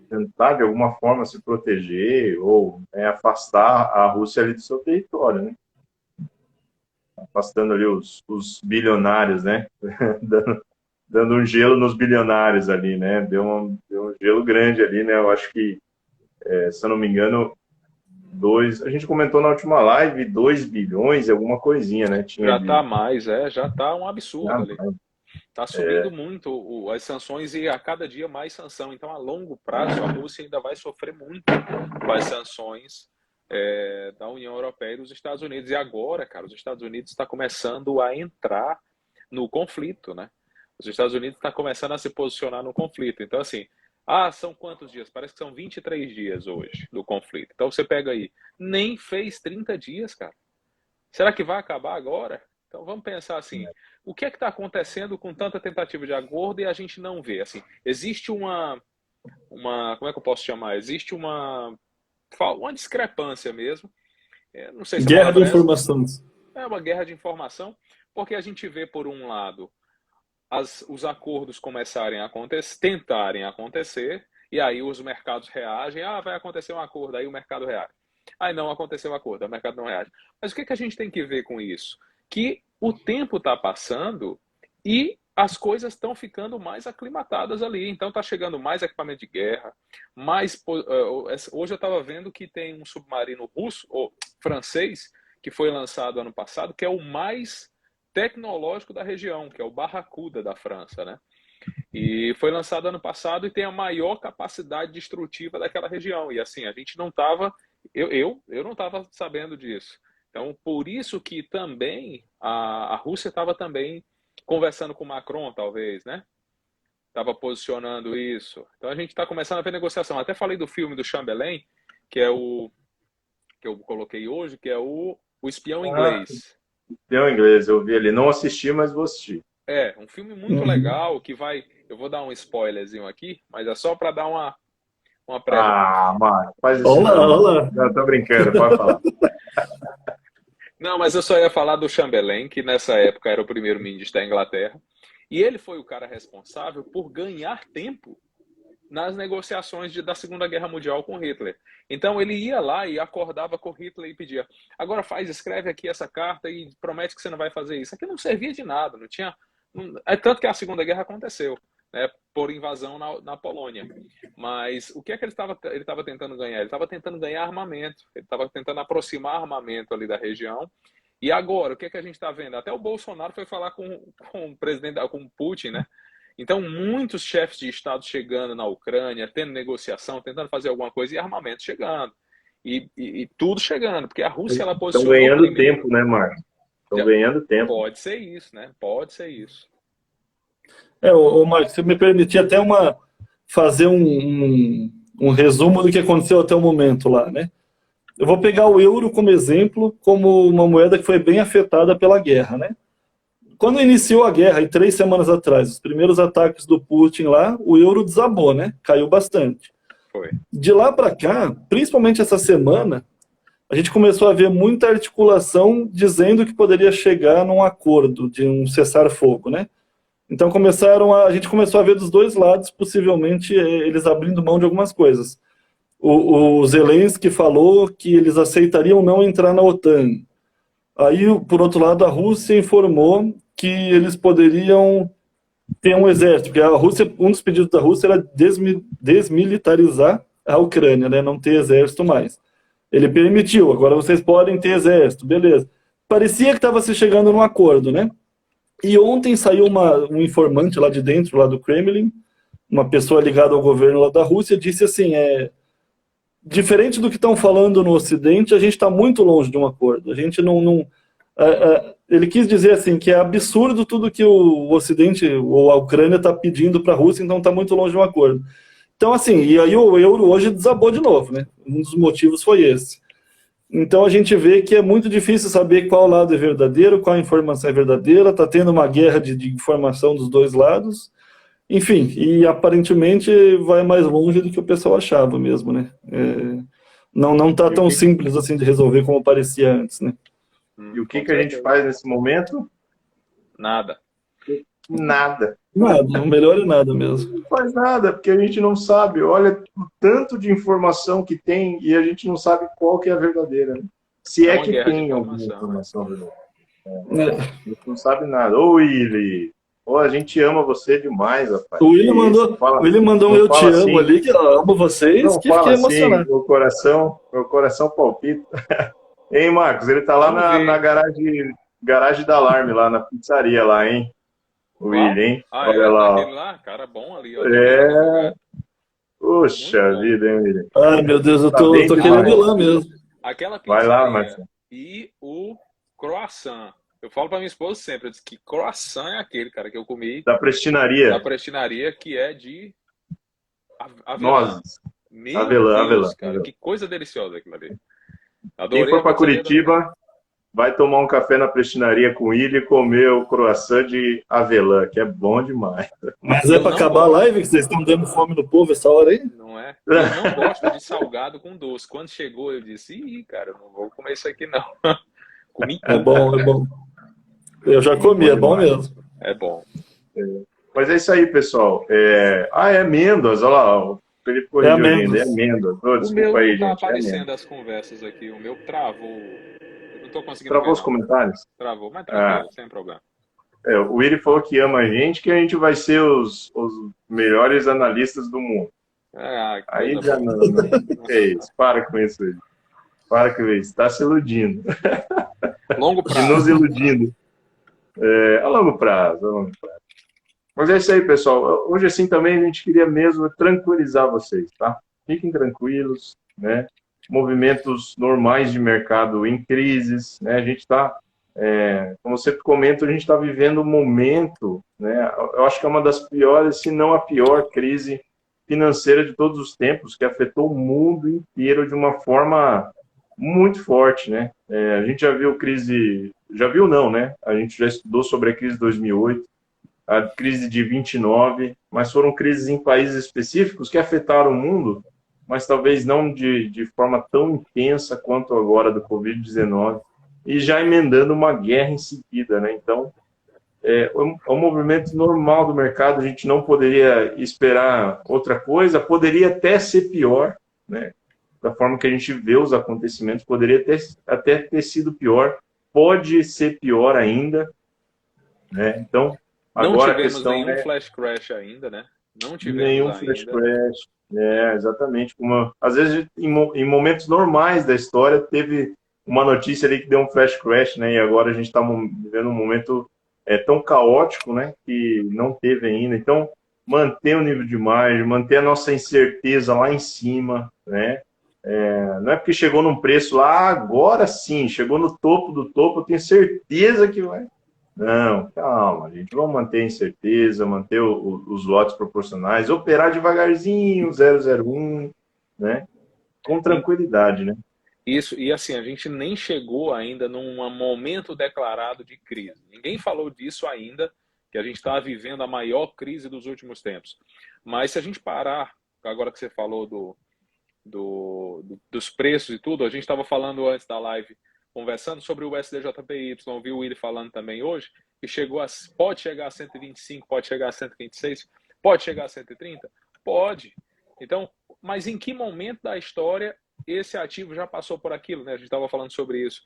tentar de alguma forma se proteger ou afastar a Rússia ali do seu território, né? Afastando ali os bilionários, né? dando um gelo nos bilionários ali, né? Deu um gelo grande ali, né? Eu acho que, se eu não me engano, a gente comentou na última live, 2 bilhões e alguma coisinha, né? Já está mais, já está um absurdo ali. Está subindo muito as sanções e a cada dia mais sanção. Então, a longo prazo, a Rússia ainda vai sofrer muito com as sanções da União Europeia e dos Estados Unidos. E agora, cara, os Estados Unidos está começando a entrar no conflito, né? Os Estados Unidos está começando a se posicionar no conflito. Então, assim, são quantos dias? Parece que são 23 dias hoje do conflito. Então, você pega aí, nem fez 30 dias, cara. Será que vai acabar agora? Então, vamos pensar assim, o que é que está acontecendo com tanta tentativa de acordo e a gente não vê? Assim, existe uma como é que eu posso chamar? Existe uma discrepância mesmo. Não sei se guerra de informações. É uma guerra de informação, porque a gente vê, por um lado, os acordos começarem a tentarem acontecer, e aí os mercados reagem, vai acontecer um acordo, aí o mercado reage. Aí não aconteceu o acordo, o mercado não reage. Mas o que a gente tem que ver com isso? Que o tempo está passando e as coisas estão ficando mais aclimatadas ali. Então está chegando mais equipamento de guerra, hoje eu estava vendo que tem um submarino francês, que foi lançado ano passado, que é o mais tecnológico da região, que é o Barracuda da França, né? E foi lançado ano passado e tem a maior capacidade destrutiva daquela região. E assim, a gente não estava, eu não estava sabendo disso. Então, por isso que também a Rússia estava também conversando com o Macron, talvez, né? Estava posicionando isso. Então a gente está começando a ver negociação. Até falei do filme do Chamberlain, que é o que eu coloquei hoje, que é o Espião Inglês. Espião Inglês, eu vi ele. Não assisti, mas vou assistir. Um filme muito legal, que vai... Eu vou dar um spoilerzinho aqui, mas é só para dar uma prévia. Mano, faz isso. Olá. Não, tô brincando, pode falar. Não, mas eu só ia falar do Chamberlain, que nessa época era o primeiro-ministro da Inglaterra, E ele foi o cara responsável por ganhar tempo nas negociações da Segunda Guerra Mundial com Hitler. Então ele ia lá e acordava com Hitler e pedia: agora escreve aqui essa carta e promete que você não vai fazer isso. Aqui não servia de nada, não tinha. É tanto que a Segunda Guerra aconteceu, né, por invasão na Polônia. Mas o que é que ele estava tentando ganhar? Ele estava tentando ganhar armamento, ele estava tentando aproximar armamento ali da região. E agora, o que é que a gente está vendo? Até o Bolsonaro foi falar com o presidente, com o Putin, né? Então, muitos chefes de Estado chegando na Ucrânia, tendo negociação, tentando fazer alguma coisa, e armamento chegando. E tudo chegando, porque a Rússia, ela posicionou... Estão ganhando tempo, né, Marcos? Estão ganhando tempo. Pode ser isso, né? Pode ser isso. Marcos, você me permitir até fazer um resumo do que aconteceu até o momento lá, né? Eu vou pegar o euro como exemplo, como uma moeda que foi bem afetada pela guerra, né? Quando iniciou a guerra, e 3 semanas atrás, os primeiros ataques do Putin lá, o euro desabou, né? Caiu bastante. Foi. De lá para cá, principalmente essa semana, a gente começou a ver muita articulação dizendo que poderia chegar num acordo de um cessar-fogo, né? Então a gente começou a ver dos dois lados, possivelmente, eles abrindo mão de algumas coisas. O Zelensky falou que eles aceitariam não entrar na OTAN. Aí, por outro lado, a Rússia informou que eles poderiam ter um exército, porque a Rússia, um dos pedidos da Rússia era desmilitarizar a Ucrânia, né, não ter exército mais. Ele permitiu, agora vocês podem ter exército, beleza. Parecia que estava se chegando num acordo, né? E ontem saiu um informante lá de dentro, lá do Kremlin, uma pessoa ligada ao governo lá da Rússia, disse assim, diferente do que estão falando no Ocidente, a gente está muito longe de um acordo. A gente ele quis dizer assim, que é absurdo tudo que o Ocidente ou a Ucrânia está pedindo para a Rússia, então está muito longe de um acordo. Então, assim, e aí o euro hoje desabou de novo, né? Um dos motivos foi esse. Então a gente vê que é muito difícil saber qual lado é verdadeiro, qual informação é verdadeira, está tendo uma guerra de informação dos dois lados. Enfim, e aparentemente vai mais longe do que o pessoal achava mesmo, né? Não está tão simples assim de resolver como parecia antes, né? E o que a gente faz nesse momento? Nada. Nada. Nada, o melhor é nada mesmo. Não faz nada, porque a gente não sabe. Olha o tanto de informação que tem e a gente não sabe qual que é a verdadeira. Se é que tem alguma informação verdadeira. A gente não sabe nada. Ô, Willi, a gente ama você demais, rapaz. O Willi mandou um eu te amo assim, ali, que eu amo vocês, não que fiquei emocionado. Assim, meu coração palpita. Hein, Marcos? Ele tá lá na garagem da Alarme, lá na pizzaria, lá, hein? O Willi, hein? Olha lá, cara bom ali. Puxa vida, hein, Willi? Ai, meu Deus, eu tô querendo ir lá mesmo. Aquela pizzaria. Vai lá, Marcos. E o croissant. Eu falo pra minha esposa sempre, eu disse que croissant é aquele, cara, que eu comi. Da prestinaria. Da prestinaria, que é de nozes. Avelã, cara. Que coisa deliciosa aquilo ali. Adorei. Quem for para Curitiba, vai tomar um café na prestinaria com ele e comer o croissant de avelã, que é bom demais. Mas é para acabar a live que vocês estão dando fome no povo essa hora aí? Não é? Eu não gosto de salgado com doce. Quando chegou, eu disse, cara, eu não vou comer isso aqui, não. Comi tudo. É bom. Eu já comi, é bom mesmo. É bom. Mas é isso aí, pessoal. É amêndoas, olha lá. O Felipe corrigiu ainda, é amêndoas. Desculpa aí, gente. Tá aparecendo as conversas aqui. O meu travou. Eu não tô conseguindo. Travou os comentários? Travou, mas tranquilo, sem problema. O Willi falou que ama a gente, que a gente vai ser os melhores analistas do mundo. Aí já não. É isso. Para com isso aí. Para com isso. Está se iludindo. Longo prazo. Nos iludindo. A longo prazo. Mas é isso aí, pessoal. Hoje, assim, também a gente queria mesmo tranquilizar vocês, tá? Fiquem tranquilos, né? Movimentos normais de mercado em crises, né? A gente está, como eu sempre comento, a gente está vivendo um momento, né? Eu acho que é uma das piores, se não a pior crise financeira de todos os tempos, que afetou o mundo inteiro de uma forma muito forte, né? A gente já viu já viu não, né? A gente já estudou sobre a crise de 2008, a crise de 29, mas foram crises em países específicos que afetaram o mundo, mas talvez não de forma tão intensa quanto agora do Covid-19, e já emendando uma guerra em seguida, né? Então, é um movimento normal do mercado, a gente não poderia esperar outra coisa, poderia até ser pior, né? Da forma que a gente vê os acontecimentos, poderia até ter sido pior, pode ser pior ainda, né? Então, Não agora a tivemos questão nenhum é flash crash ainda, né? Não tivemos nenhum flash ainda. crash, exatamente. Às vezes, em momentos normais da história, teve uma notícia ali que deu um flash crash, né? E agora a gente está vivendo um momento tão caótico, né? Que não teve ainda. Então, manter o nível de margem, manter a nossa incerteza lá em cima, né? Não é porque chegou num preço lá, agora sim, chegou no topo do topo, eu tenho certeza que vai. Não, calma, gente. Vamos manter a incerteza, manter os lotes proporcionais, operar devagarzinho, 001, né? Com tranquilidade, né? Isso, e assim, a gente nem chegou ainda num momento declarado de crise. Ninguém falou disso ainda, que a gente está vivendo a maior crise dos últimos tempos. Mas se a gente parar, agora que você falou dos preços e tudo, a gente estava falando antes da live, conversando sobre o SDJPY, viu o Willi falando também hoje, que pode chegar a 125, pode chegar a 126, pode chegar a 130? Pode. Então, mas em que momento da história esse ativo já passou por aquilo, né? A gente estava falando sobre isso.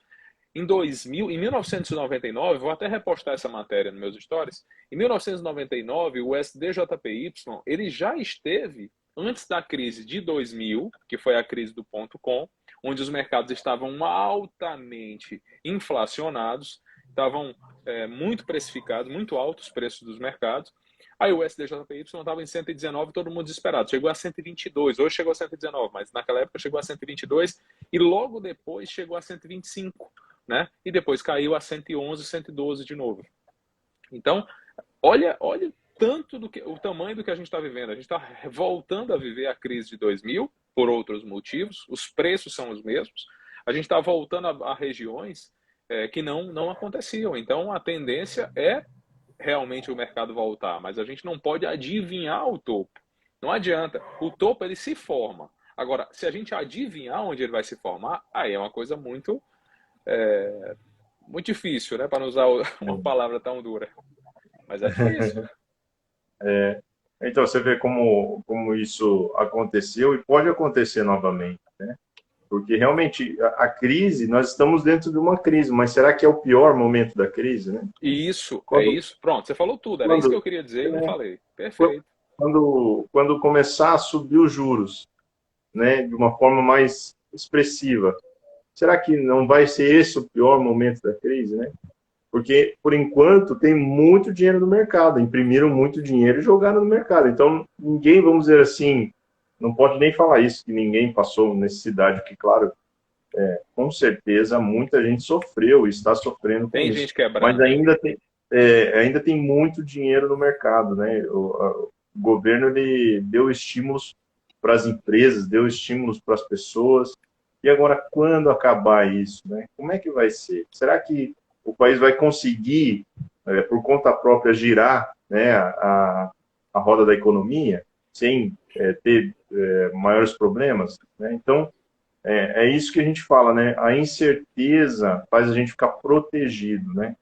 Em 1999, vou até repostar essa matéria nos meus stories, em 1999, o SDJPY, ele já esteve antes da crise de 2000, que foi a crise do .com, onde os mercados estavam altamente inflacionados, estavam muito precificados, muito altos os preços dos mercados. Aí o SDJPY estava em 119, todo mundo desesperado. Chegou a 122, hoje chegou a 119, mas naquela época chegou a 122 e logo depois chegou a 125, né? E depois caiu a 111, 112 de novo. Então, olha tanto o tamanho do que a gente está vivendo. A gente está voltando a viver a crise de 2000 por outros motivos. Os preços são os mesmos. A gente está voltando a regiões que não aconteciam. Então, a tendência é realmente o mercado voltar, mas a gente não pode adivinhar o topo. Não adianta. O topo ele se forma. Agora, se a gente adivinhar onde ele vai se formar, aí é uma coisa muito muito difícil, né? Para não usar uma palavra tão dura. Mas é difícil. Então, você vê como isso aconteceu e pode acontecer novamente, né? Porque realmente a crise, nós estamos dentro de uma crise, mas será que é o pior momento da crise, né? E isso, é Quando, isso. Pronto, você falou tudo. Era isso que quando, eu queria dizer e não é, falei. Perfeito. quando começar a subir os juros, né, de uma forma mais expressiva, será que não vai ser esse o pior momento da crise, né? Porque, por enquanto, tem muito dinheiro no mercado, imprimiram muito dinheiro e jogaram no mercado. Então, ninguém, vamos dizer assim, não pode nem falar isso, que ninguém passou necessidade, que, claro, com certeza, muita gente sofreu e está sofrendo com Tem isso. gente Mas quebrando. ainda tem muito dinheiro no mercado, né? O governo ele deu estímulos para as empresas, deu estímulos para as pessoas. E agora, quando acabar isso, né? Como é que vai ser? Será que o país vai conseguir, por conta própria, girar, né, a roda da economia sem ter maiores problemas, né? Então, é isso que a gente fala, né? A incerteza faz a gente ficar protegido, né?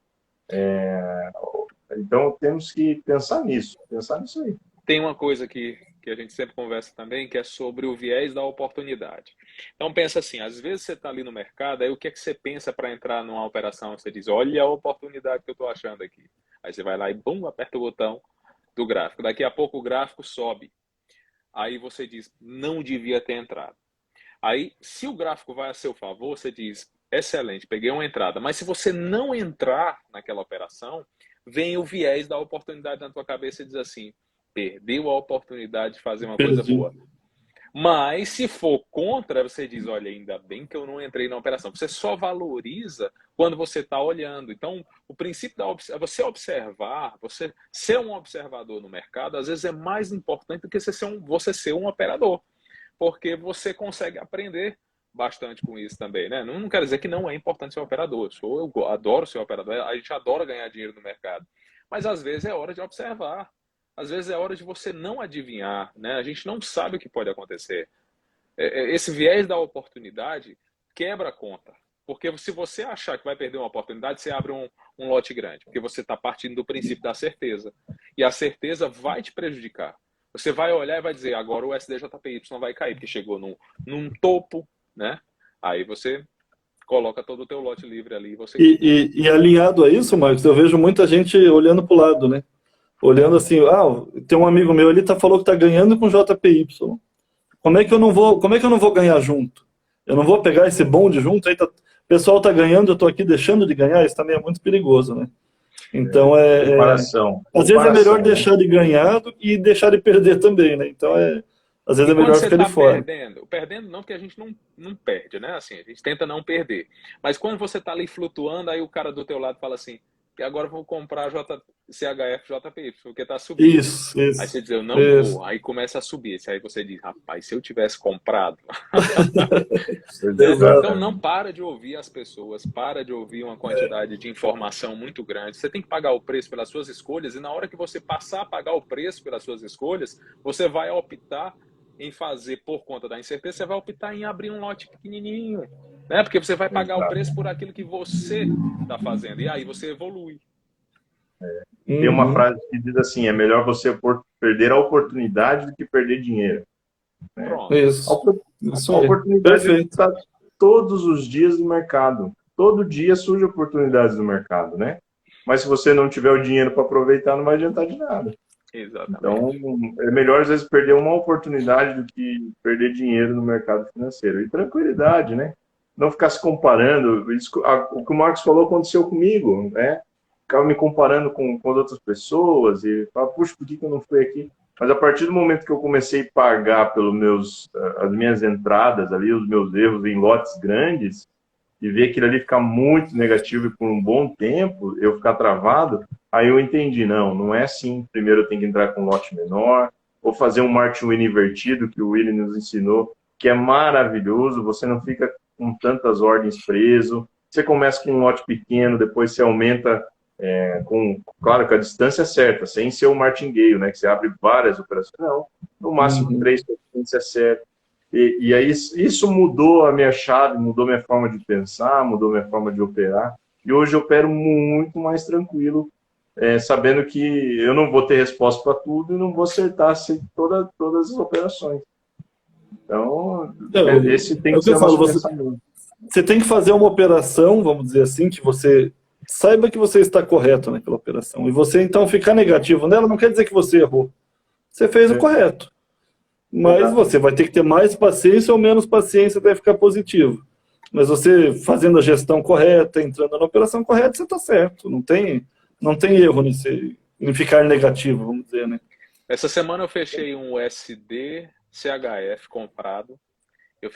Então, temos que pensar nisso aí. Tem uma coisa que a gente sempre conversa também, que é sobre o viés da oportunidade. Então pensa assim, às vezes você está ali no mercado, aí o que é que você pensa para entrar numa operação? Você diz, olha a oportunidade que eu estou achando aqui. Aí você vai lá e bum, aperta o botão do gráfico. Daqui a pouco o gráfico sobe. Aí você diz, não devia ter entrado. Aí, se o gráfico vai a seu favor, você diz, excelente, peguei uma entrada. Mas se você não entrar naquela operação, vem o viés da oportunidade na tua cabeça e diz assim, perdeu a oportunidade de fazer uma coisa boa. Mas se for contra, você diz, olha, ainda bem que eu não entrei na operação. Você só valoriza quando você está olhando. Então, o princípio é você observar, você ser um observador no mercado, às vezes é mais importante do que você ser um operador. Porque você consegue aprender bastante com isso também, né? Não quero dizer que não é importante ser um operador. Eu adoro ser um operador, a gente adora ganhar dinheiro no mercado. Mas às vezes é hora de observar. Às vezes é hora de você não adivinhar, né? A gente não sabe o que pode acontecer. Esse viés da oportunidade quebra a conta. Porque se você achar que vai perder uma oportunidade, você abre um lote grande, porque você está partindo do princípio da certeza. E a certeza vai te prejudicar. Você vai olhar e vai dizer, agora o SDJPY vai cair, porque chegou num topo, né? Aí você coloca todo o teu lote livre ali e você... E alinhado a isso, Marcos, eu vejo muita gente olhando para o lado, né? Olhando assim, tem um amigo meu ali falou que está ganhando com JPY. Como é que eu não vou ganhar junto? Eu não vou pegar esse bonde junto, o pessoal está ganhando, eu estou aqui deixando de ganhar, isso também é muito perigoso, né? Então Comparação. Às vezes é melhor deixar de ganhar e deixar de perder também, né? Então às vezes é melhor ficar de fora. Perdendo não, porque a gente não perde, né? Assim, a gente tenta não perder. Mas quando você está ali flutuando, aí o cara do teu lado fala assim, e agora eu vou comprar CHF JPY, porque está subindo. Isso. Aí você diz, eu não vou. Aí começa a subir. Aí você diz, rapaz, se eu tivesse comprado. Então não para de ouvir as pessoas, para de ouvir uma quantidade de informação muito grande. Você tem que pagar o preço pelas suas escolhas, e na hora que você passar a pagar o preço pelas suas escolhas, você vai optar em fazer, por conta da incerteza, você vai optar em abrir um lote pequenininho, né? Porque você vai pagar o preço por aquilo que você está fazendo, e aí você evolui. Tem uma frase que diz assim, é melhor você perder a oportunidade do que perder dinheiro. Né? Pronto. Isso. A oportunidade está todos os dias no mercado. Todo dia surge oportunidades no mercado, né? Mas se você não tiver o dinheiro para aproveitar, não vai adiantar de nada. Exatamente. Então, é melhor às vezes perder uma oportunidade do que perder dinheiro no mercado financeiro. E tranquilidade, né? Não ficar se comparando. O que o Marcos falou aconteceu comigo, né? Ficava me comparando com as outras pessoas e falava, puxa, por que eu não fui aqui? Mas a partir do momento que eu comecei a pagar as minhas entradas ali, os meus erros em lotes grandes, e ver aquilo ali ficar muito negativo e por um bom tempo, eu ficar travado, aí eu entendi, não é assim. Primeiro eu tenho que entrar com um lote menor, ou fazer um Martin Win invertido, que o Willi nos ensinou, que é maravilhoso, você não fica com tantas ordens preso, você começa com um lote pequeno, depois você aumenta, claro que a distância é certa, sem ser o martingale, né, que você abre várias operações, não, no máximo 3, a distância é certa. E aí isso mudou a minha chave, mudou minha forma de pensar, mudou minha forma de operar. E hoje eu opero muito mais tranquilo, sabendo que eu não vou ter resposta para tudo e não vou acertar todas as operações. Então, esse tem que ser o nosso pensamento. Você tem que fazer uma operação, vamos dizer assim, que você saiba que você está correto naquela operação. E você, então, ficar negativo nela não quer dizer que você errou. Você fez o correto. Mas você vai ter que ter mais paciência ou menos paciência para ficar positivo. Mas você fazendo a gestão correta, entrando na operação correta, você está certo. Não tem erro em ficar negativo, vamos dizer, né? Essa semana eu fechei um USD CHF comprado. Eu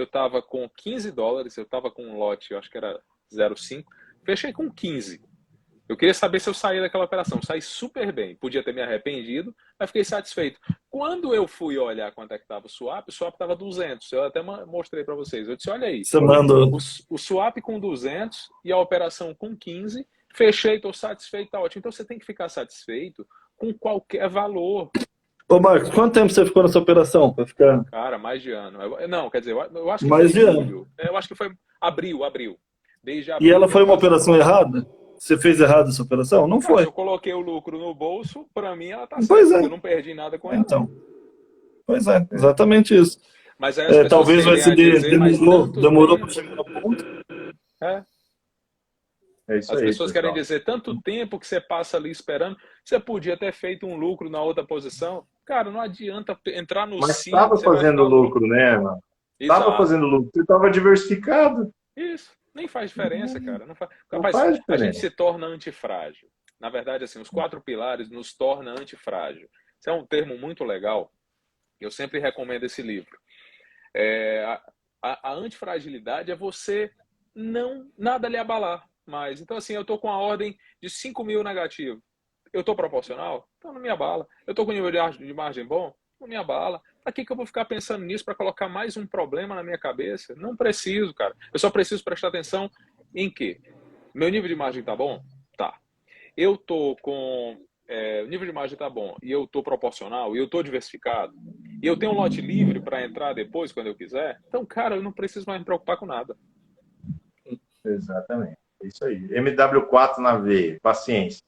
estava com $15, eu estava com um lote, eu acho que era 0,5. Fechei com 15. Eu queria saber se eu saí daquela operação. Saí super bem. Podia ter me arrependido, mas fiquei satisfeito. Quando eu fui olhar quanto é que estava o swap estava 200. Eu até mostrei para vocês. Eu disse, olha aí. O swap com 200 e a operação com 15. Fechei, estou satisfeito, tá ótimo. Então você tem que ficar satisfeito com qualquer valor. Ô Marcos, quanto tempo você ficou nessa operação? Pra ficar... Cara, mais de ano. Não, quer dizer, eu acho que mais foi de ano. Eu acho que foi abril. Desde abril. E ela foi uma operação errada? Você fez errado essa operação? Não foi. Se eu coloquei o lucro no bolso, para mim ela tá certa. Eu não perdi nada com ela. Então. Pois é, exatamente isso. Mas aí talvez o SD demorou para chegar no ponto. As pessoas querem dizer tanto tempo que você passa ali esperando, você podia ter feito um lucro na outra posição. Cara, não adianta entrar no Mas estava fazendo lucro, né, mano? Estava fazendo lucro, você estava diversificado. Isso. Nem faz diferença, cara. Não faz diferença. A gente se torna antifrágil. Na verdade, assim, os 4 pilares nos torna antifrágil. Isso é um termo muito legal. Eu sempre recomendo esse livro. A antifragilidade é você nada lhe abalar mais. Então, assim, eu estou com a ordem de 5 mil negativo. Eu estou proporcional? Então não me abala. Eu estou com nível de margem bom? Não me abala. Para que eu vou ficar pensando nisso para colocar mais um problema na minha cabeça? Não preciso, cara. Eu só preciso prestar atenção em quê? Meu nível de margem tá bom? Tá. Eu tô com... o nível de margem tá bom e eu tô proporcional e eu tô diversificado e eu tenho um lote livre para entrar depois quando eu quiser. Então, cara, eu não preciso mais me preocupar com nada. Exatamente. É isso aí. MW4 na veia. Paciência.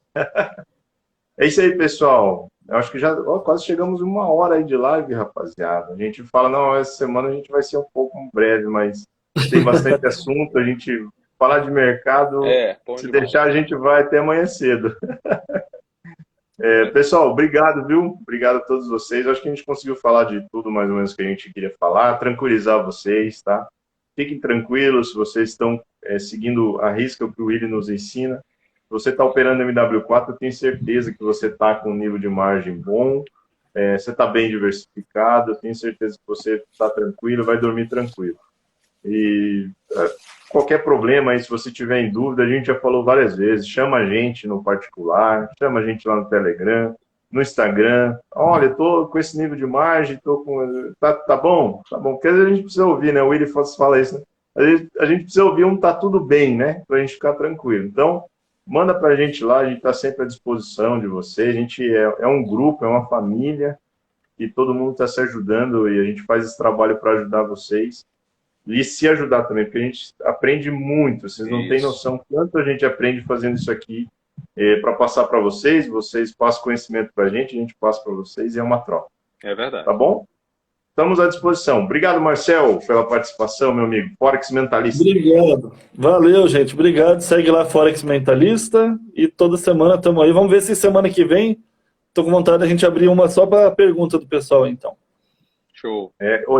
É isso aí, pessoal. Eu acho que já quase chegamos 1 hora aí de live, rapaziada. A gente fala, não, essa semana a gente vai ser um pouco breve, mas tem bastante assunto. A gente falar de mercado, se deixar, a gente vai até amanhã cedo. Pessoal, obrigado, viu? Obrigado a todos vocês. Acho que a gente conseguiu falar de tudo mais ou menos que a gente queria falar, tranquilizar vocês, tá? Fiquem tranquilos, se vocês estão seguindo a risca o que o Willi nos ensina. Se você está operando MW4, eu tenho certeza que você está com um nível de margem bom, você está bem diversificado, eu tenho certeza que você está tranquilo, vai dormir tranquilo. E qualquer problema aí, se você tiver em dúvida, a gente já falou várias vezes, chama a gente no particular, chama a gente lá no Telegram, no Instagram. Olha, eu tô com esse nível de margem, tô com... Tá bom? Tá bom. Porque às vezes a gente precisa ouvir, né? O Willi fala isso, né? Às vezes a gente precisa ouvir tá tudo bem, né? Pra gente ficar tranquilo. Então, manda pra gente lá, a gente tá sempre à disposição de vocês. A gente é um grupo, é uma família, e todo mundo está se ajudando, e a gente faz esse trabalho para ajudar vocês. E se ajudar também, porque a gente aprende muito. Vocês não têm noção quanto a gente aprende fazendo isso aqui para passar para vocês. Vocês passam conhecimento para a gente passa para vocês e é uma troca. É verdade. Tá bom? Estamos à disposição. Obrigado, Marcel, pela participação, meu amigo. Forex Mentalista. Obrigado. Valeu, gente. Obrigado. Segue lá, Forex Mentalista. E toda semana estamos aí. Vamos ver se semana que vem estou com vontade de a gente abrir uma só para a pergunta do pessoal, então. Show.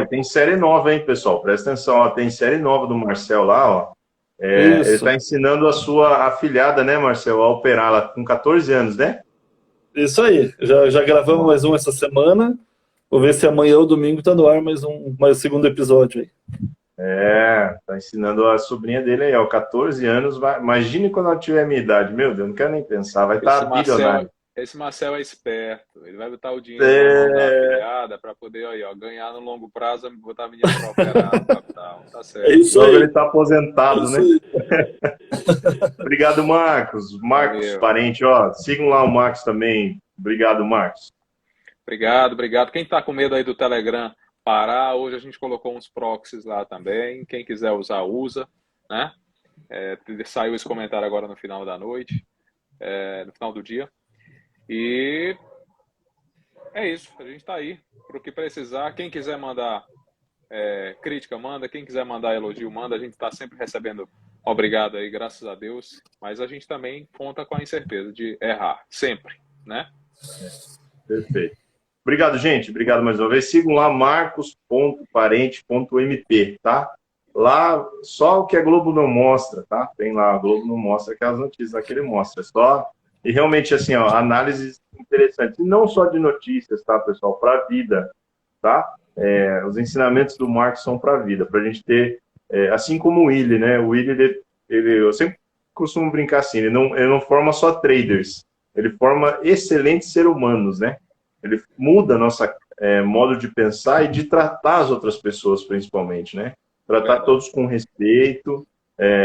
Tem série nova, hein, pessoal? Presta atenção, ó, tem série nova do Marcel lá, ó. Ele está ensinando a sua afilhada, né, Marcel, a operar ela com 14 anos, né? Isso aí. Já gravamos mais um essa semana. Vou ver se amanhã ou domingo está no ar mais um segundo episódio aí. Tá ensinando a sobrinha dele aí, ó, 14 anos. Imagine quando ela tiver a minha idade. Meu Deus, não quero nem pensar. Vai estar bilionário. Esse Marcel é esperto, ele vai botar o dinheiro na mão da afilhada para poder ganhar no longo prazo, botar a menina para operar no capital. Tá certo. É isso aí. Ele está aposentado, né? Obrigado, Marcos. Marcos, parente, ó, sigam lá o Marcos também. Obrigado, Marcos. Obrigado. Quem está com medo aí do Telegram parar, hoje a gente colocou uns proxies lá também. Quem quiser usar, usa, né? Saiu esse comentário agora no final da noite, no final do dia. E é isso, a gente está aí para o que precisar. Quem quiser mandar crítica, manda. Quem quiser mandar elogio, manda. A gente está sempre recebendo obrigado aí, graças a Deus. Mas a gente também conta com a incerteza de errar, sempre, né? Perfeito. Obrigado, gente. Obrigado mais uma vez. Sigam lá marcos.parente.mp, tá? Lá, só o que a Globo não mostra, tá? Tem lá, a Globo não mostra aquelas notícias lá que ele mostra. Só... E realmente, assim, ó, análises interessantes. E não só de notícias, tá, pessoal? Para a vida, tá? Os ensinamentos do Marcos são para a vida. Para a gente ter... assim como o Willi, né? O Willi, eu sempre costumo brincar assim, ele não forma só traders. Ele forma excelentes seres humanos, né? Ele muda nosso modo de pensar e de tratar as outras pessoas, principalmente, né? Tratar todos com respeito,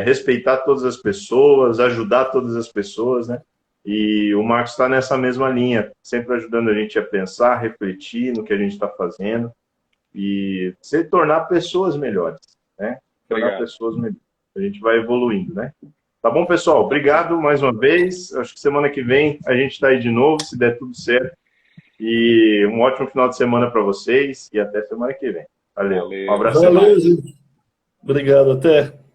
respeitar todas as pessoas, ajudar todas as pessoas, né? E o Marcos está nessa mesma linha, sempre ajudando a gente a pensar, refletir no que a gente está fazendo e se tornar pessoas melhores, né? Tornar pessoas melhores. A gente vai evoluindo, né? Tá bom, pessoal? Obrigado mais uma vez. Acho que semana que vem a gente está aí de novo, se der tudo certo. E um ótimo final de semana para vocês e até semana que vem. Valeu. Um abraço. Valeu, gente. Obrigado, até.